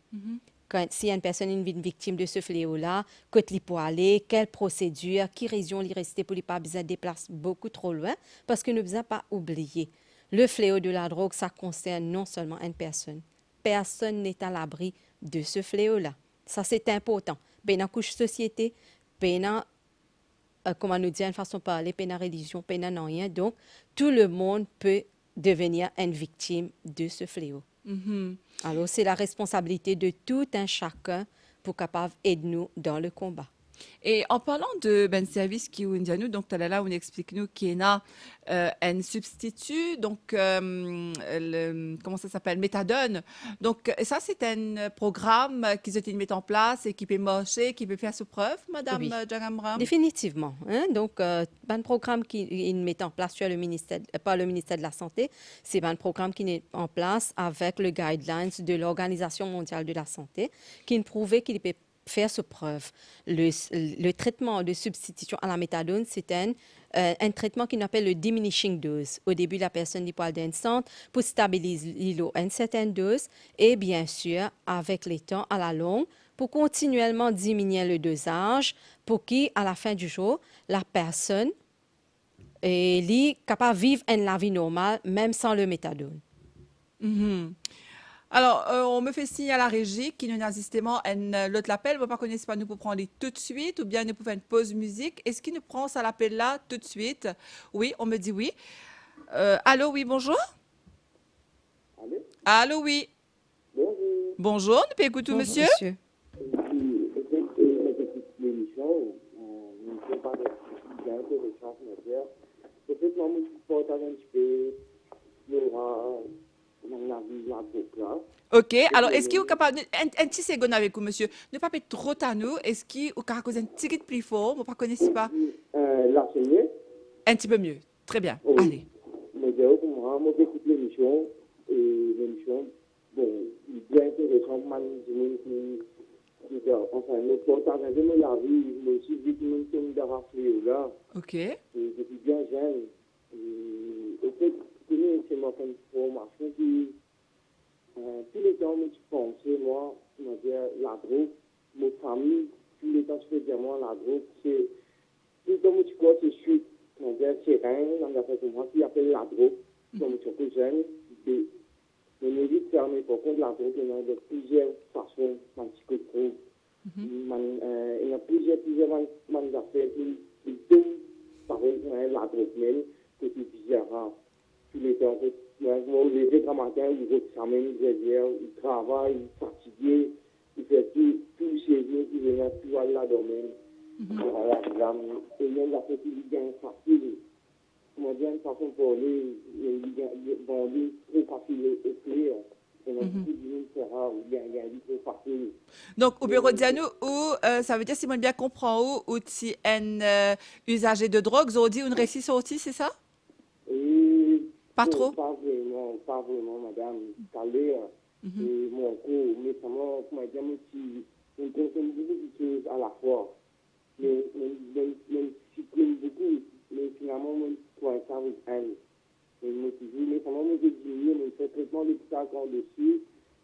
Si une personne est une victime de ce fléau-là, quand il peut aller, quelle procédure, qui région il reste pour ne pas besoin de déplacer beaucoup trop loin, parce que nous ne devons pas oublier. Le fléau de la drogue, ça concerne non seulement une personne. Personne n'est à l'abri de ce fléau-là. Ça, c'est important. Pas dans couche société, pas dans, comment nous dire, une façon de parler, pas dans religion, pas dans rien. Donc, tout le monde peut devenir une victime de ce fléau. Alors, c'est la responsabilité de tout un chacun pour capable aider nous dans le combat. Et en parlant de service qui est nous, donc là on explique nous qu'il y a un substitut, donc comment ça s'appelle, méthadone. Donc ça c'est un programme qui se met en place et qui peut marcher, qui peut faire ses preuves, Madame Djangamram. Définitivement. Hein? Donc un programme qui met en place sur le ministère, pas le ministère de la Santé, c'est un programme qui est en place avec le guidelines de l'Organisation mondiale de la santé, qui prouve qu'il peut faire ses preuves. Le traitement de substitution à la méthadone, c'est un traitement qu'on appelle le diminishing dose. Au début, la personne peut aller dans un centre pour stabiliser une certaine dose et bien sûr, avec le temps, à la longue, pour continuellement diminuer le dosage pour qu'à la fin du jour, la personne est capable de vivre une vie normale même sans le méthadone. Alors, on me fait signe à la régie qui nous a justement l'autre appel. Vous ne connaissez pas, nous pour prendre tout de suite ou bien nous pouvons faire une pause musique. Est-ce qu'il nous prend ça l'appel là tout de suite? Oui, on me dit oui. Allô, oui, bonjour. Allô? Allô, oui. Bonjour. Bonjour, nous pouvons écouter, Bonjour, monsieur. OK. Alors, est-ce qu'il est capable un petit second avec vous, monsieur? Ne pas être trop à nous. Est-ce qu'il est capable un petit peu plus fort? Vous ne connaissez pas? Là, c'est mieux. Un petit peu mieux. Très bien. Oui. Allez. Mais moi, j'écoute l'émission. Et l'émission, bon, bien intéressant. Enfin, nous partagons la vie. Moi aussi, j'ai une tonne de raflés là. OK. Et je suis bien jeune. Et au fait, c'est ma formation qui. Tous les temps, je pensais, moi, la drogue, ma famille, tous les temps, je faisais moi, la drogue, c'est. Tout le temps, je crois que c'est chute. C'est rien, dans la façon moi, qui appelle la drogue. Comme je suis jeune, je m'évite de faire, mais par contre, la drogue, il y a de plusieurs façons, un petit peu trop. Il y a plusieurs affaires qui tombent par exemple, la drogue même, que c'est bizarre. Tous les temps, moi, je me lève le matin, il s'amène, il travaille, il est fatigué, il fait tout chez lui, il vient tout aller là dormir. Et même la petite, il gagne facile. Comment dire, une façon de parler, il gagne trop facile et clair. Et donc, tout le monde sera, il gagne trop facile. Donc, au bureau de Diano, ça veut dire, si moi bien comprends, où tu es un usager de drogue, vous dit une récit sortie, c'est ça? Pas trop? Pas vraiment, madame. Calé, et mon cours, mais comment dire, on consomme beaucoup de choses à la fois. Mais supprime beaucoup, mais finalement, on trouve ça avec elle. Et moi, toujours, mais comment je diminue, mais je fais traitement de l'hôpital quand dessus,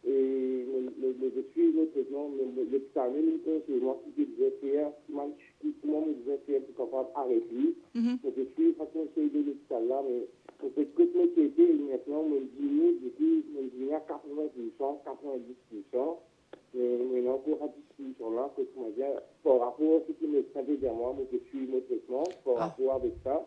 et je suis le traitement, l'hôpital, même c'est moi qui devais faire, comment je devais faire pour capable arrêter. Donc, je suis façon de l'hôpital là, mais pour que ce que je m'étais maintenant, je diminue, du coup, je diminue à 80%, 90%. Mais encore à 10% là, que comment dire, par rapport à ce qui me fait derrière moi, je suis le traitement, par rapport avec ça.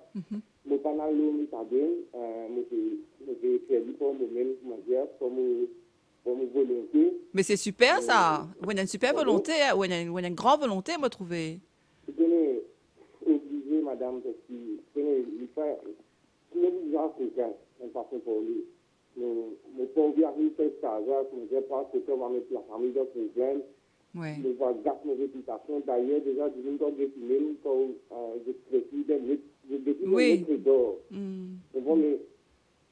Mon panel de méthadone, je vais faire pour moi-même, comment dire, pour mon volonté. Mais c'est super ça! On a une super volonté, on a une grande volonté, moi, trouver. Je suis obligé, madame, parce que même les Africains, en façon pour lui. Mon pauvre arrive fait ça, je me dis pas que on va mettre la famille dans le problème. Oui. Je vois gâcher nos réputations. D'ailleurs, déjà, je viens de définir quand je précise, je décide Oui. de mettre d'or. Mm. Vous voyez,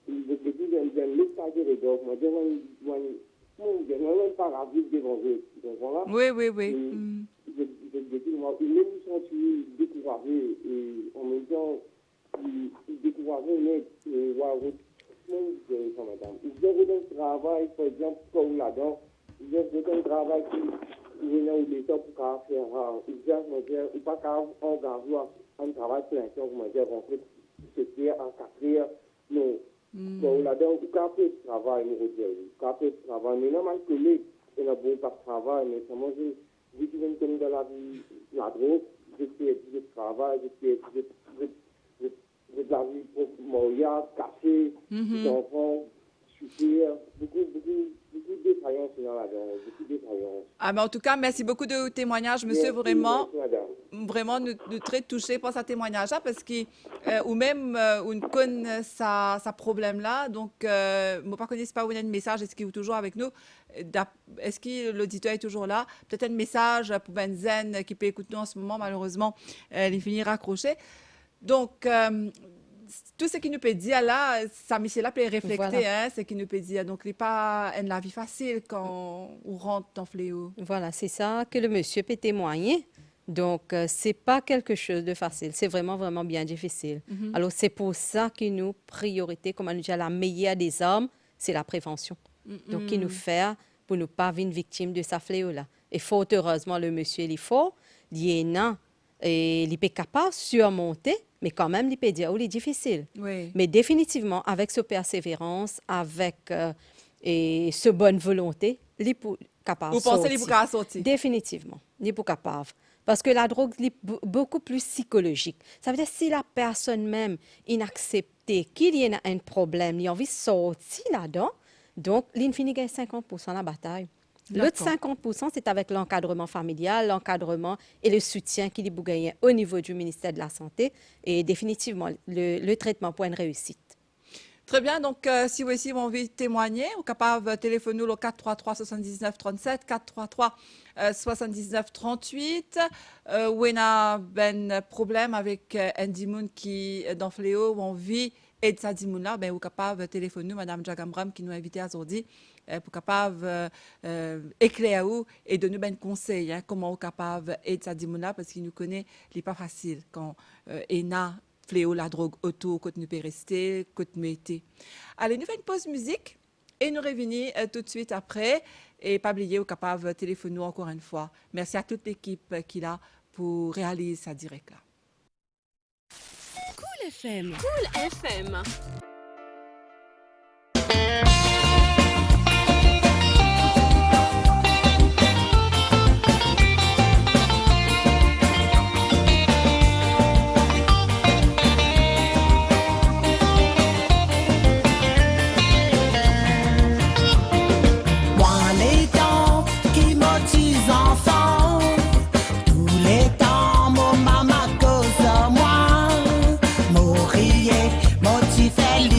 je décide de mettre de d'or. Moi, je ne même pas la vie devant eux. Voilà. Oui, oui, oui. Et Mm. je décide, moi, même ils sont découragés et en même temps, ils découragés, mais voilà, madame. Ils ont un travail, par exemple, comme là-dedans, ils ont un travail qui il y a des temps pour faire ou pas engager un travail plein temps comment dire rentrer se faire en 4 heures non donc là dedans quand fait travail nous dire quand fait travail mais non mal collègue et la bon pas travail mais comment je viens comme dans la vie la drogue je fais du travail je la vie pour mariage caché des enfants super beaucoup de défaillances là-dedans, beaucoup de défaillances. Ah, mais en tout cas, merci beaucoup de témoignage, monsieur. Merci, Vraiment, merci, madame. vraiment, nous très touchés par ce témoignage-là, parce que, ou même, on connaît sa problème-là. Donc, moi, pas connais pas où il y a un message, est-ce qu'il est toujours avec nous? Est-ce que l'auditeur est toujours là? Peut-être un message pour Benzen qui peut écouter nous en ce moment, malheureusement, il finit raccroché. Donc, tout ce qu'il nous peut dire là, ça monsieur là peut réfléchir, Voilà. hein, ce qu'il nous peut dire. Donc, il n'est pas la vie facile quand on rentre dans le fléau. Voilà, c'est ça que le monsieur peut témoigner. Donc, c'est pas quelque chose de facile. C'est vraiment, vraiment bien difficile. Alors, c'est pour ça que nous, priorité, comme on dit, la meilleure des armes, c'est la prévention. Donc, il nous fait pour ne pas être victime de sa fléau-là. Et fort heureusement, le monsieur, il est fort, il est nain, et il est capable de surmonter, mais quand même, il peut dire, oh, il est difficile. Oui. Mais définitivement, avec ce persévérance, avec et ce bonne volonté, il est capable Vous de pensez qu'il pourra sortir? Définitivement, il est capable. Parce que la drogue est beaucoup plus psychologique. Ça veut dire si la personne même inaccepte qu'il y a un problème, il a envie de sortir là-dedans, donc il finit gagner 50% de la bataille. L'autre 50%, c'est avec l'encadrement familial, l'encadrement et le soutien qu'il est gagné au niveau du ministère de la Santé et définitivement le traitement pour une réussite. Très bien. Donc, si vous aussi avez envie de témoigner, vous êtes capable de téléphoner au 433 79 37, 433 79 38. Où il y a un problème avec Andy Moon qui est dans le fléau, ou envie et de sa là, ben, vous êtes capable de téléphoner Mme Jagambram qui nous a invités aujourd'hui pour capable éclairer et donner ben conseil hein, comment on est capable aider sa là parce qu'il nous connaît, il n'est pas facile quand ENA fléau la drogue auto quand nous peut rester, quand nous été. Allez, nous faisons une pause musique et nous revenons tout de suite après et pas oublier au capable de téléphoner encore une fois. Merci à toute l'équipe qui est là pour réaliser ça direct là. Cool FM. Cool FM. Motivé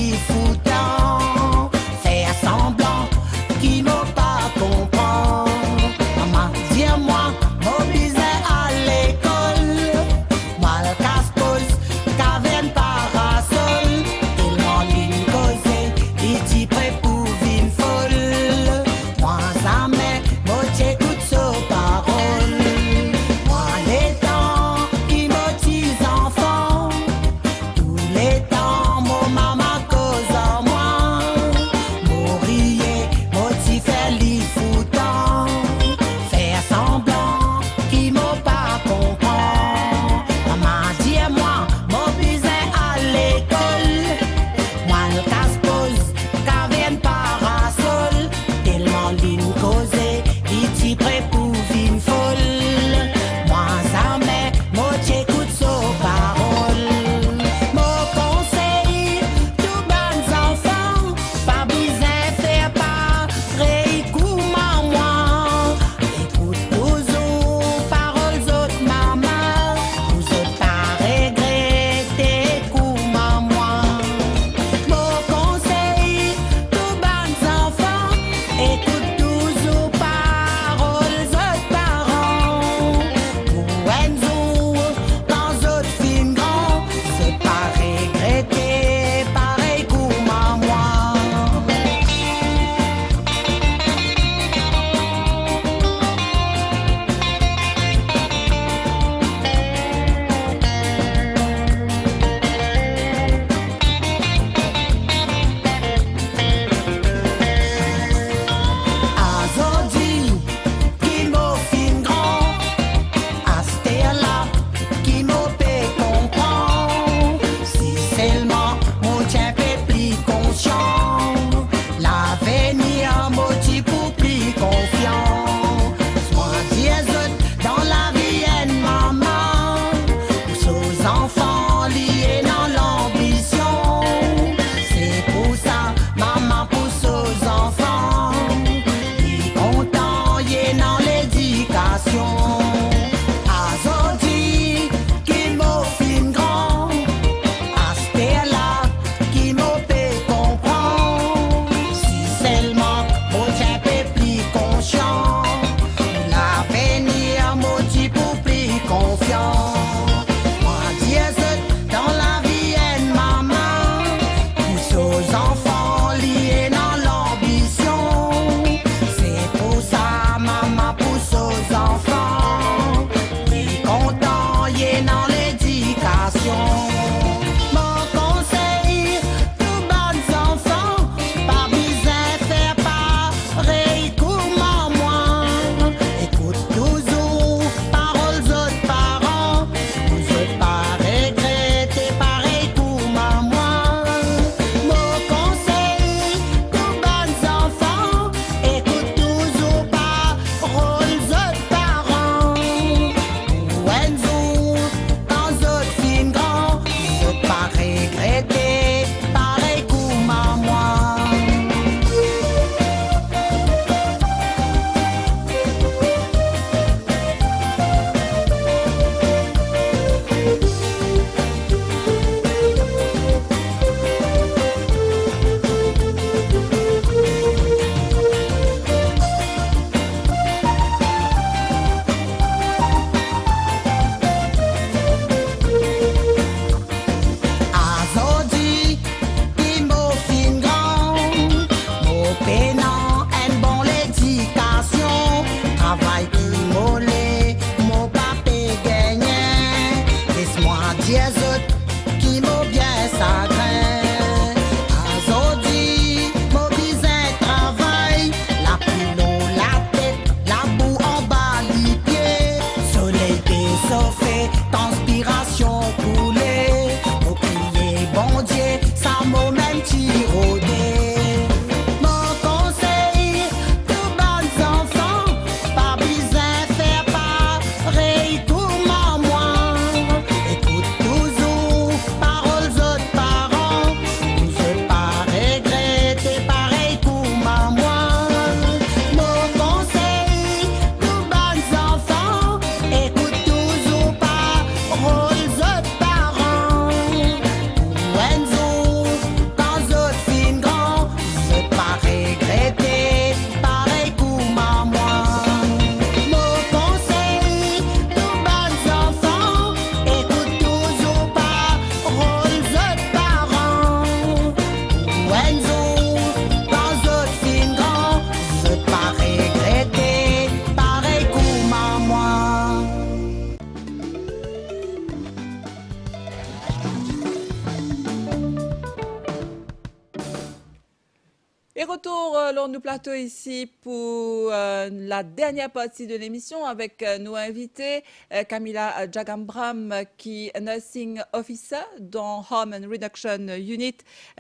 retour dans nos plateaux ici pour la dernière partie de l'émission avec nos invités, Camilla Jagambram, qui est Nursing Officer dans Home and Reduction Unit,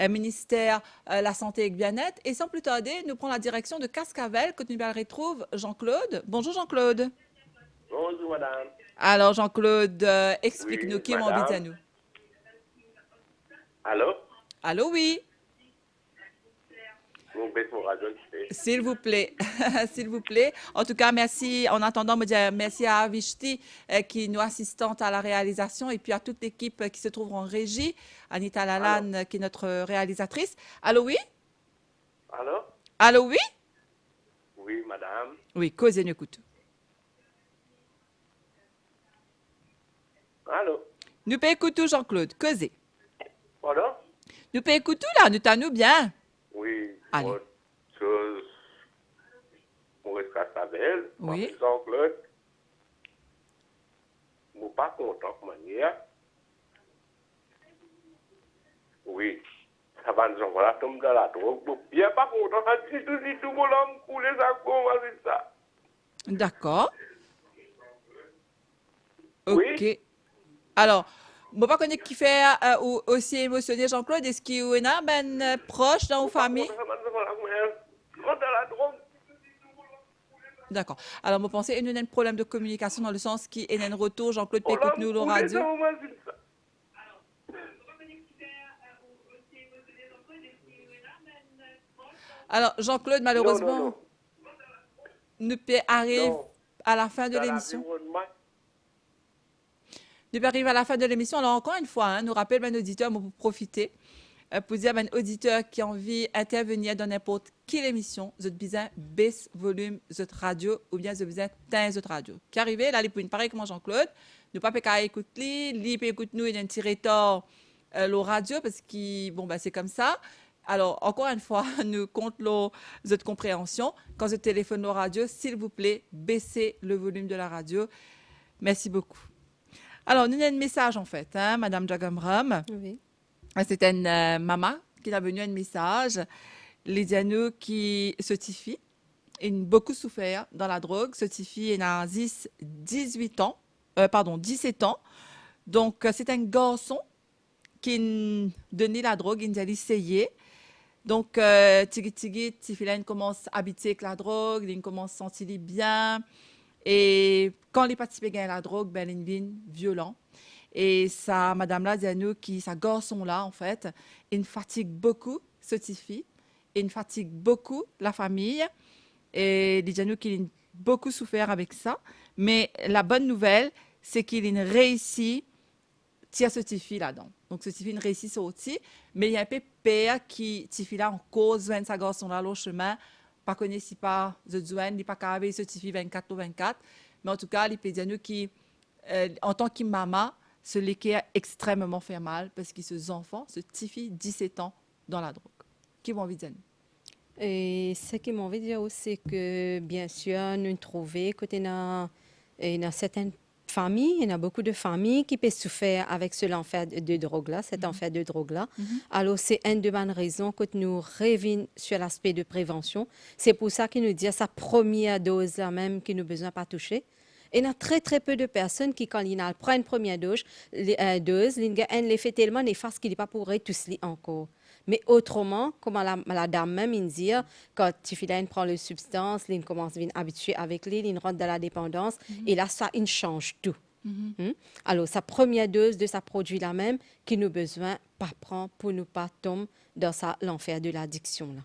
ministère la Santé et le Bien-être. Et sans plus tarder, nous prenons la direction de Cascavel, que nous retrouve Jean-Claude. Bonjour Jean-Claude. Bonjour madame. Alors Jean-Claude, explique-nous Oui, qui m'en madame. dit à nous. Allô? Allô, oui. Mon bête, mon radio, S'il vous plaît, s'il vous plaît. En tout cas, merci. En attendant, me dire merci à Avishti qui nous assistante à la réalisation et puis à toute l'équipe qui se trouve en régie. Anita Lalanne qui est notre réalisatrice. Allô, oui? Allô? Allô, oui? Oui, madame. Oui, causez, nous écoute. Allô? Nous peut écouter Jean-Claude, causez. Pardon? Nous peut écouter là, nous t'en nous bien. Oui. Allez. Moi, chose. Maurice Cascavel. Oui. Jean-Claude. Je ne suis pas content de manière. Oui. Ça va nous envoyer tomber dans la drogue. Je ne suis pas content. Si tout le monde coule, ça commence ça. D'accord. OK. Oui. Alors, je ne sais pas qui fait aussi émotionné Jean-Claude. Est-ce qu'il y en a ben, proche dans vos familles? D'accord. Alors, je pense qu'il y a un problème de communication dans le sens qu'il y a un retour. Jean-Claude, écoute-nous le radio. Alors, Jean-Claude, malheureusement, nous arrive à la fin de l'émission. Nous arrivons à la fin de l'émission. Alors, encore une fois, nous rappelle un auditeur, pour profiter, pour dire à un auditeur qui a envie d'intervenir dans n'importe quelle émission, vous avez besoin de baisse volume de radio ou bien vous avez besoin de de radio. Qui arrive là, il peut pareil comme Jean-Claude, nous pas qu'à écouter, lui peut écouter nous, il y a un petit retard le radio parce que, bon, ben, c'est comme ça. Alors, encore une fois, nous comptons votre compréhension. Quand je téléphone le radio, s'il vous plaît, baissez le volume de la radio. Merci beaucoup. Alors, nous avons un message, en fait, hein, Madame Jagambram. Oui. C'est une maman qui a venu un message. Les dianos qui certifient, ils ont beaucoup souffert dans la drogue. Certifient, il a 17 ans. Donc, c'est un garçon qui a donné la drogue, il a essayé. Donc, Tigui, commence à habiter avec la drogue, il commence à se sentir bien. Et quand les participants gagnent la drogue, ben, ils deviennent violents. Et ça, madame là, dit à nous que sa garçon-là, en fait, il fatigue beaucoup cette fille, il fatigue beaucoup la famille. Et il dit à nous qu'il a beaucoup souffert avec ça. Mais la bonne nouvelle, c'est qu'il a réussi à tirer cette fille là-dedans. Donc, cette fille réussit à sortir. Mais il y a un peu père qui, cette fille là, en cause, de sa garçon-là, le chemin, pas connaît si pas de douane, il pas qu'à cette fille 24 ou 24. Mais en tout cas, il peut dire nous qui, en tant que maman, ce qui extrêmement fait mal parce que ces enfants, ce petit fille 17 ans dans la drogue. Qui vont envie de dire? Et ce qui m'a envie de dire aussi, c'est que bien sûr, nous trouvons que il y a certaines familles, il y a beaucoup de familles qui peuvent souffrir avec ce enfer de drogue-là, cet enfer de drogue-là. Alors, c'est une des bonnes raisons que nous revenons sur l'aspect de prévention. C'est pour ça qu'il nous dit sa première dose là même qu'il nous besoin pas toucher. Et il y a très, très peu de personnes qui, quand ils prennent une première dose, ils les fait tellement néfaste qu'ils ne pas pourraient tous les encore. Mais autrement, comme la dame même, il dit, quand Tifilaine prend les substances, il commence à habituer avec lui, il rentre dans la dépendance, et là, ça, il change tout. Alors, sa première dose de sa produit là même, qui nous besoin pas prendre pour ne pas tomber dans l'enfer de l'addiction là.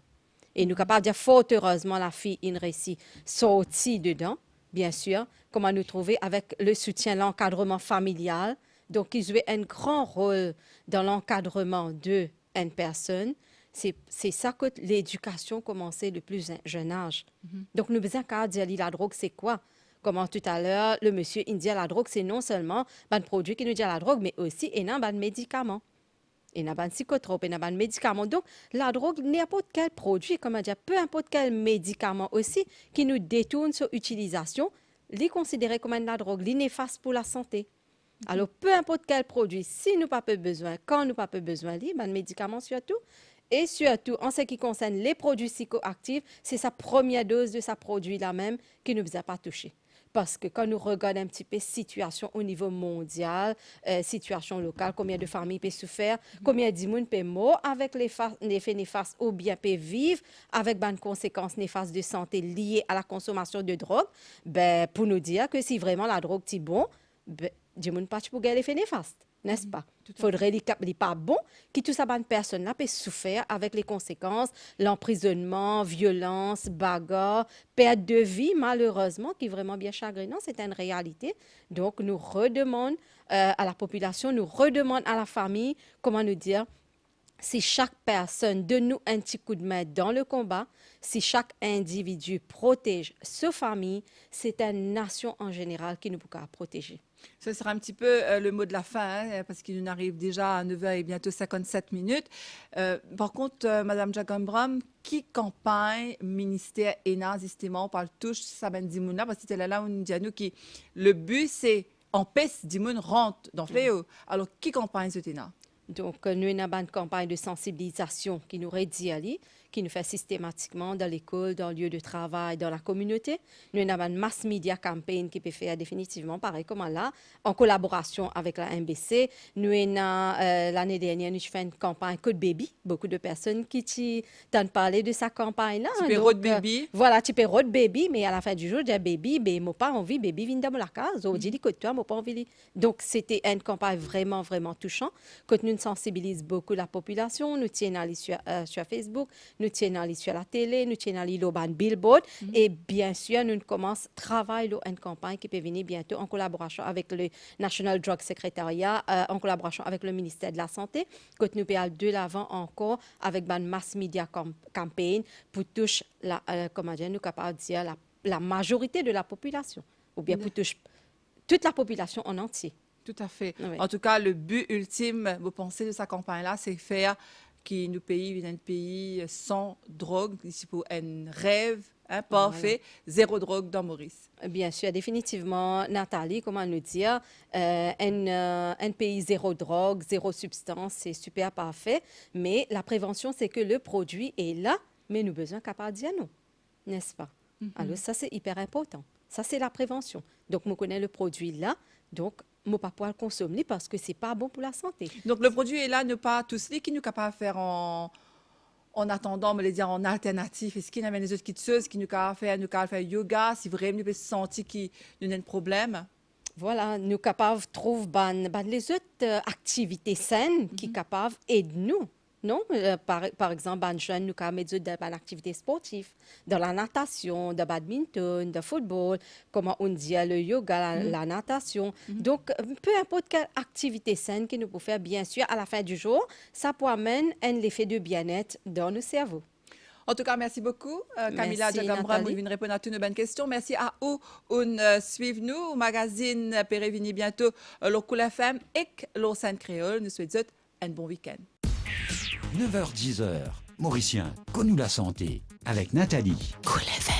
Et nous capable dire fort heureusement la fille il réussit sortir dedans, bien sûr, comment nous trouver avec le soutien, l'encadrement familial. Donc, ils jouent un grand rôle dans l'encadrement de une personne. C'est ça que l'éducation commençait le plus jeune âge. Donc, nous besoin qu'à dire la drogue, c'est quoi? Comment tout à l'heure, le monsieur il dit la drogue, c'est non seulement un produit qui nous dit la drogue, mais aussi un médicament. Il y a un psychotrope, il y a un médicament. Donc, la drogue, n'importe quel produit, comment dire, peu importe quel médicament aussi, qui nous détourne sur utilisation, il est considéré comme la drogue, il est néfaste pour la santé. Alors, peu importe quel produit, si nous n'avons pas besoin, quand nous n'avons pas besoin, le médicament surtout, Et surtout, en ce qui concerne les produits psychoactifs, c'est sa première dose de sa produit-là même qui ne nous a pas touchés. Parce que quand nous regardons un petit peu situation au niveau mondial, situation locale, combien de familles peuvent souffrir, combien de gens peuvent mourir avec les effets néfastes ou bien peuvent vivre avec des conséquences néfastes de santé liées à la consommation de drogue, ben, pour nous dire que si vraiment la drogue est bon, ben, des gens pas pour l'effet néfaste, n'est-ce pas? Il faudrait les pas bon que tout ça bonne personne là peut souffrir avec les conséquences, l'emprisonnement, violence, bagarre, perte de vie malheureusement qui est vraiment bien chagrinant, c'est une réalité. Donc nous redemandons à la population, nous redemandons à la famille, comment nous dire, si chaque personne donne nous un petit coup de main dans le combat, si chaque individu protège sa famille, c'est une nation en général qui nous peut protéger. Ce sera un petit peu le mot de la fin, hein, parce qu'il nous arrive déjà à 9h et bientôt 57 minutes. Par contre, Mme Jacobram, qui campagne ministère ENA, justement, par le touche Saban Dimouna, parce que c'était là où nous disons que le but, c'est empêcher Dimoun rentre dans le fléau. Alors, qui campagne ce ENA? Donc, nous avons une campagne de sensibilisation qui nous dit qui nous fait systématiquement dans l'école, dans le lieu de travail, dans la communauté. Nous avons une mass media campaign qui peut faire définitivement pareil comme là, en collaboration avec la MBC. Nous avons l'année dernière, nous fait une campagne Code Baby. Beaucoup de personnes qui t'ont parlé de sa campagne-là. Tu peux Road Baby. Voilà, tu peux Road Baby, mais à la fin du jour, j'ai baby, mais moi pas envie, baby vient dans la case. On dit que toi, moi pas envie. Donc, c'était une campagne vraiment, vraiment touchante. Quand nous sensibilisons beaucoup la population, nous tiennons à aller sur Facebook, nous tiennons à aller sur la télé, nous tiennons à aller au billboard. Et bien sûr, nous commençons à travailler une campagne qui peut venir bientôt en collaboration avec le National Drug Secretariat, en collaboration avec le ministère de la Santé. Quand nous pouvons aller de l'avant encore avec une mass media campaign pour toucher comment dire, nous capables de dire la majorité de la population, ou bien pour toucher toute la population en entier. Tout à fait. Oui. En tout cas, le but ultime, vous pensez, de sa campagne-là, c'est faire que nos pays viennent un pays sans drogue, ici pour un rêve parfait, zéro drogue dans Maurice. Bien sûr, définitivement, Nathalie, comment nous dire, un pays zéro drogue, zéro substance, c'est super parfait, mais la prévention, c'est que le produit est là, mais nous avons besoin capable de dire non, n'est-ce pas? Alors ça, c'est hyper important. Ça, c'est la prévention. Donc, nous connaissons le produit là, donc, ne pas pouvoir le consommer parce que ce n'est pas bon pour la santé. Donc, le produit est là, ne pas tous les qui nous capables de faire en attendant, me les dire en alternative. Est-ce qu'il y a des autres qui nous capables de faire yoga, si vraiment nous peut sentir qu'il y a un problème? Voilà, nous capables de trouver les autres activités saines qui sont capables d'aider nous. Non, par exemple, les jeunes nous capables de faire des activités sportives, dans la natation, de badminton, de football, comment on dit le yoga, la natation. Donc, peu importe quelle activité saine que nous pouvons faire, bien sûr, à la fin du jour, ça peut amener un effet de bien-être dans nos cerveaux. En tout cas, merci beaucoup, Camilla Jacobram, pour venir répondre à toutes nos bonnes questions. Merci à vous de suivre nous au magazine Pérévini bientôt, le Cool FM et le Scène Créole. Nous souhaitons un bon week-end. 9h-10h, Mauricien, connu la santé, avec Nathalie. Cool FM.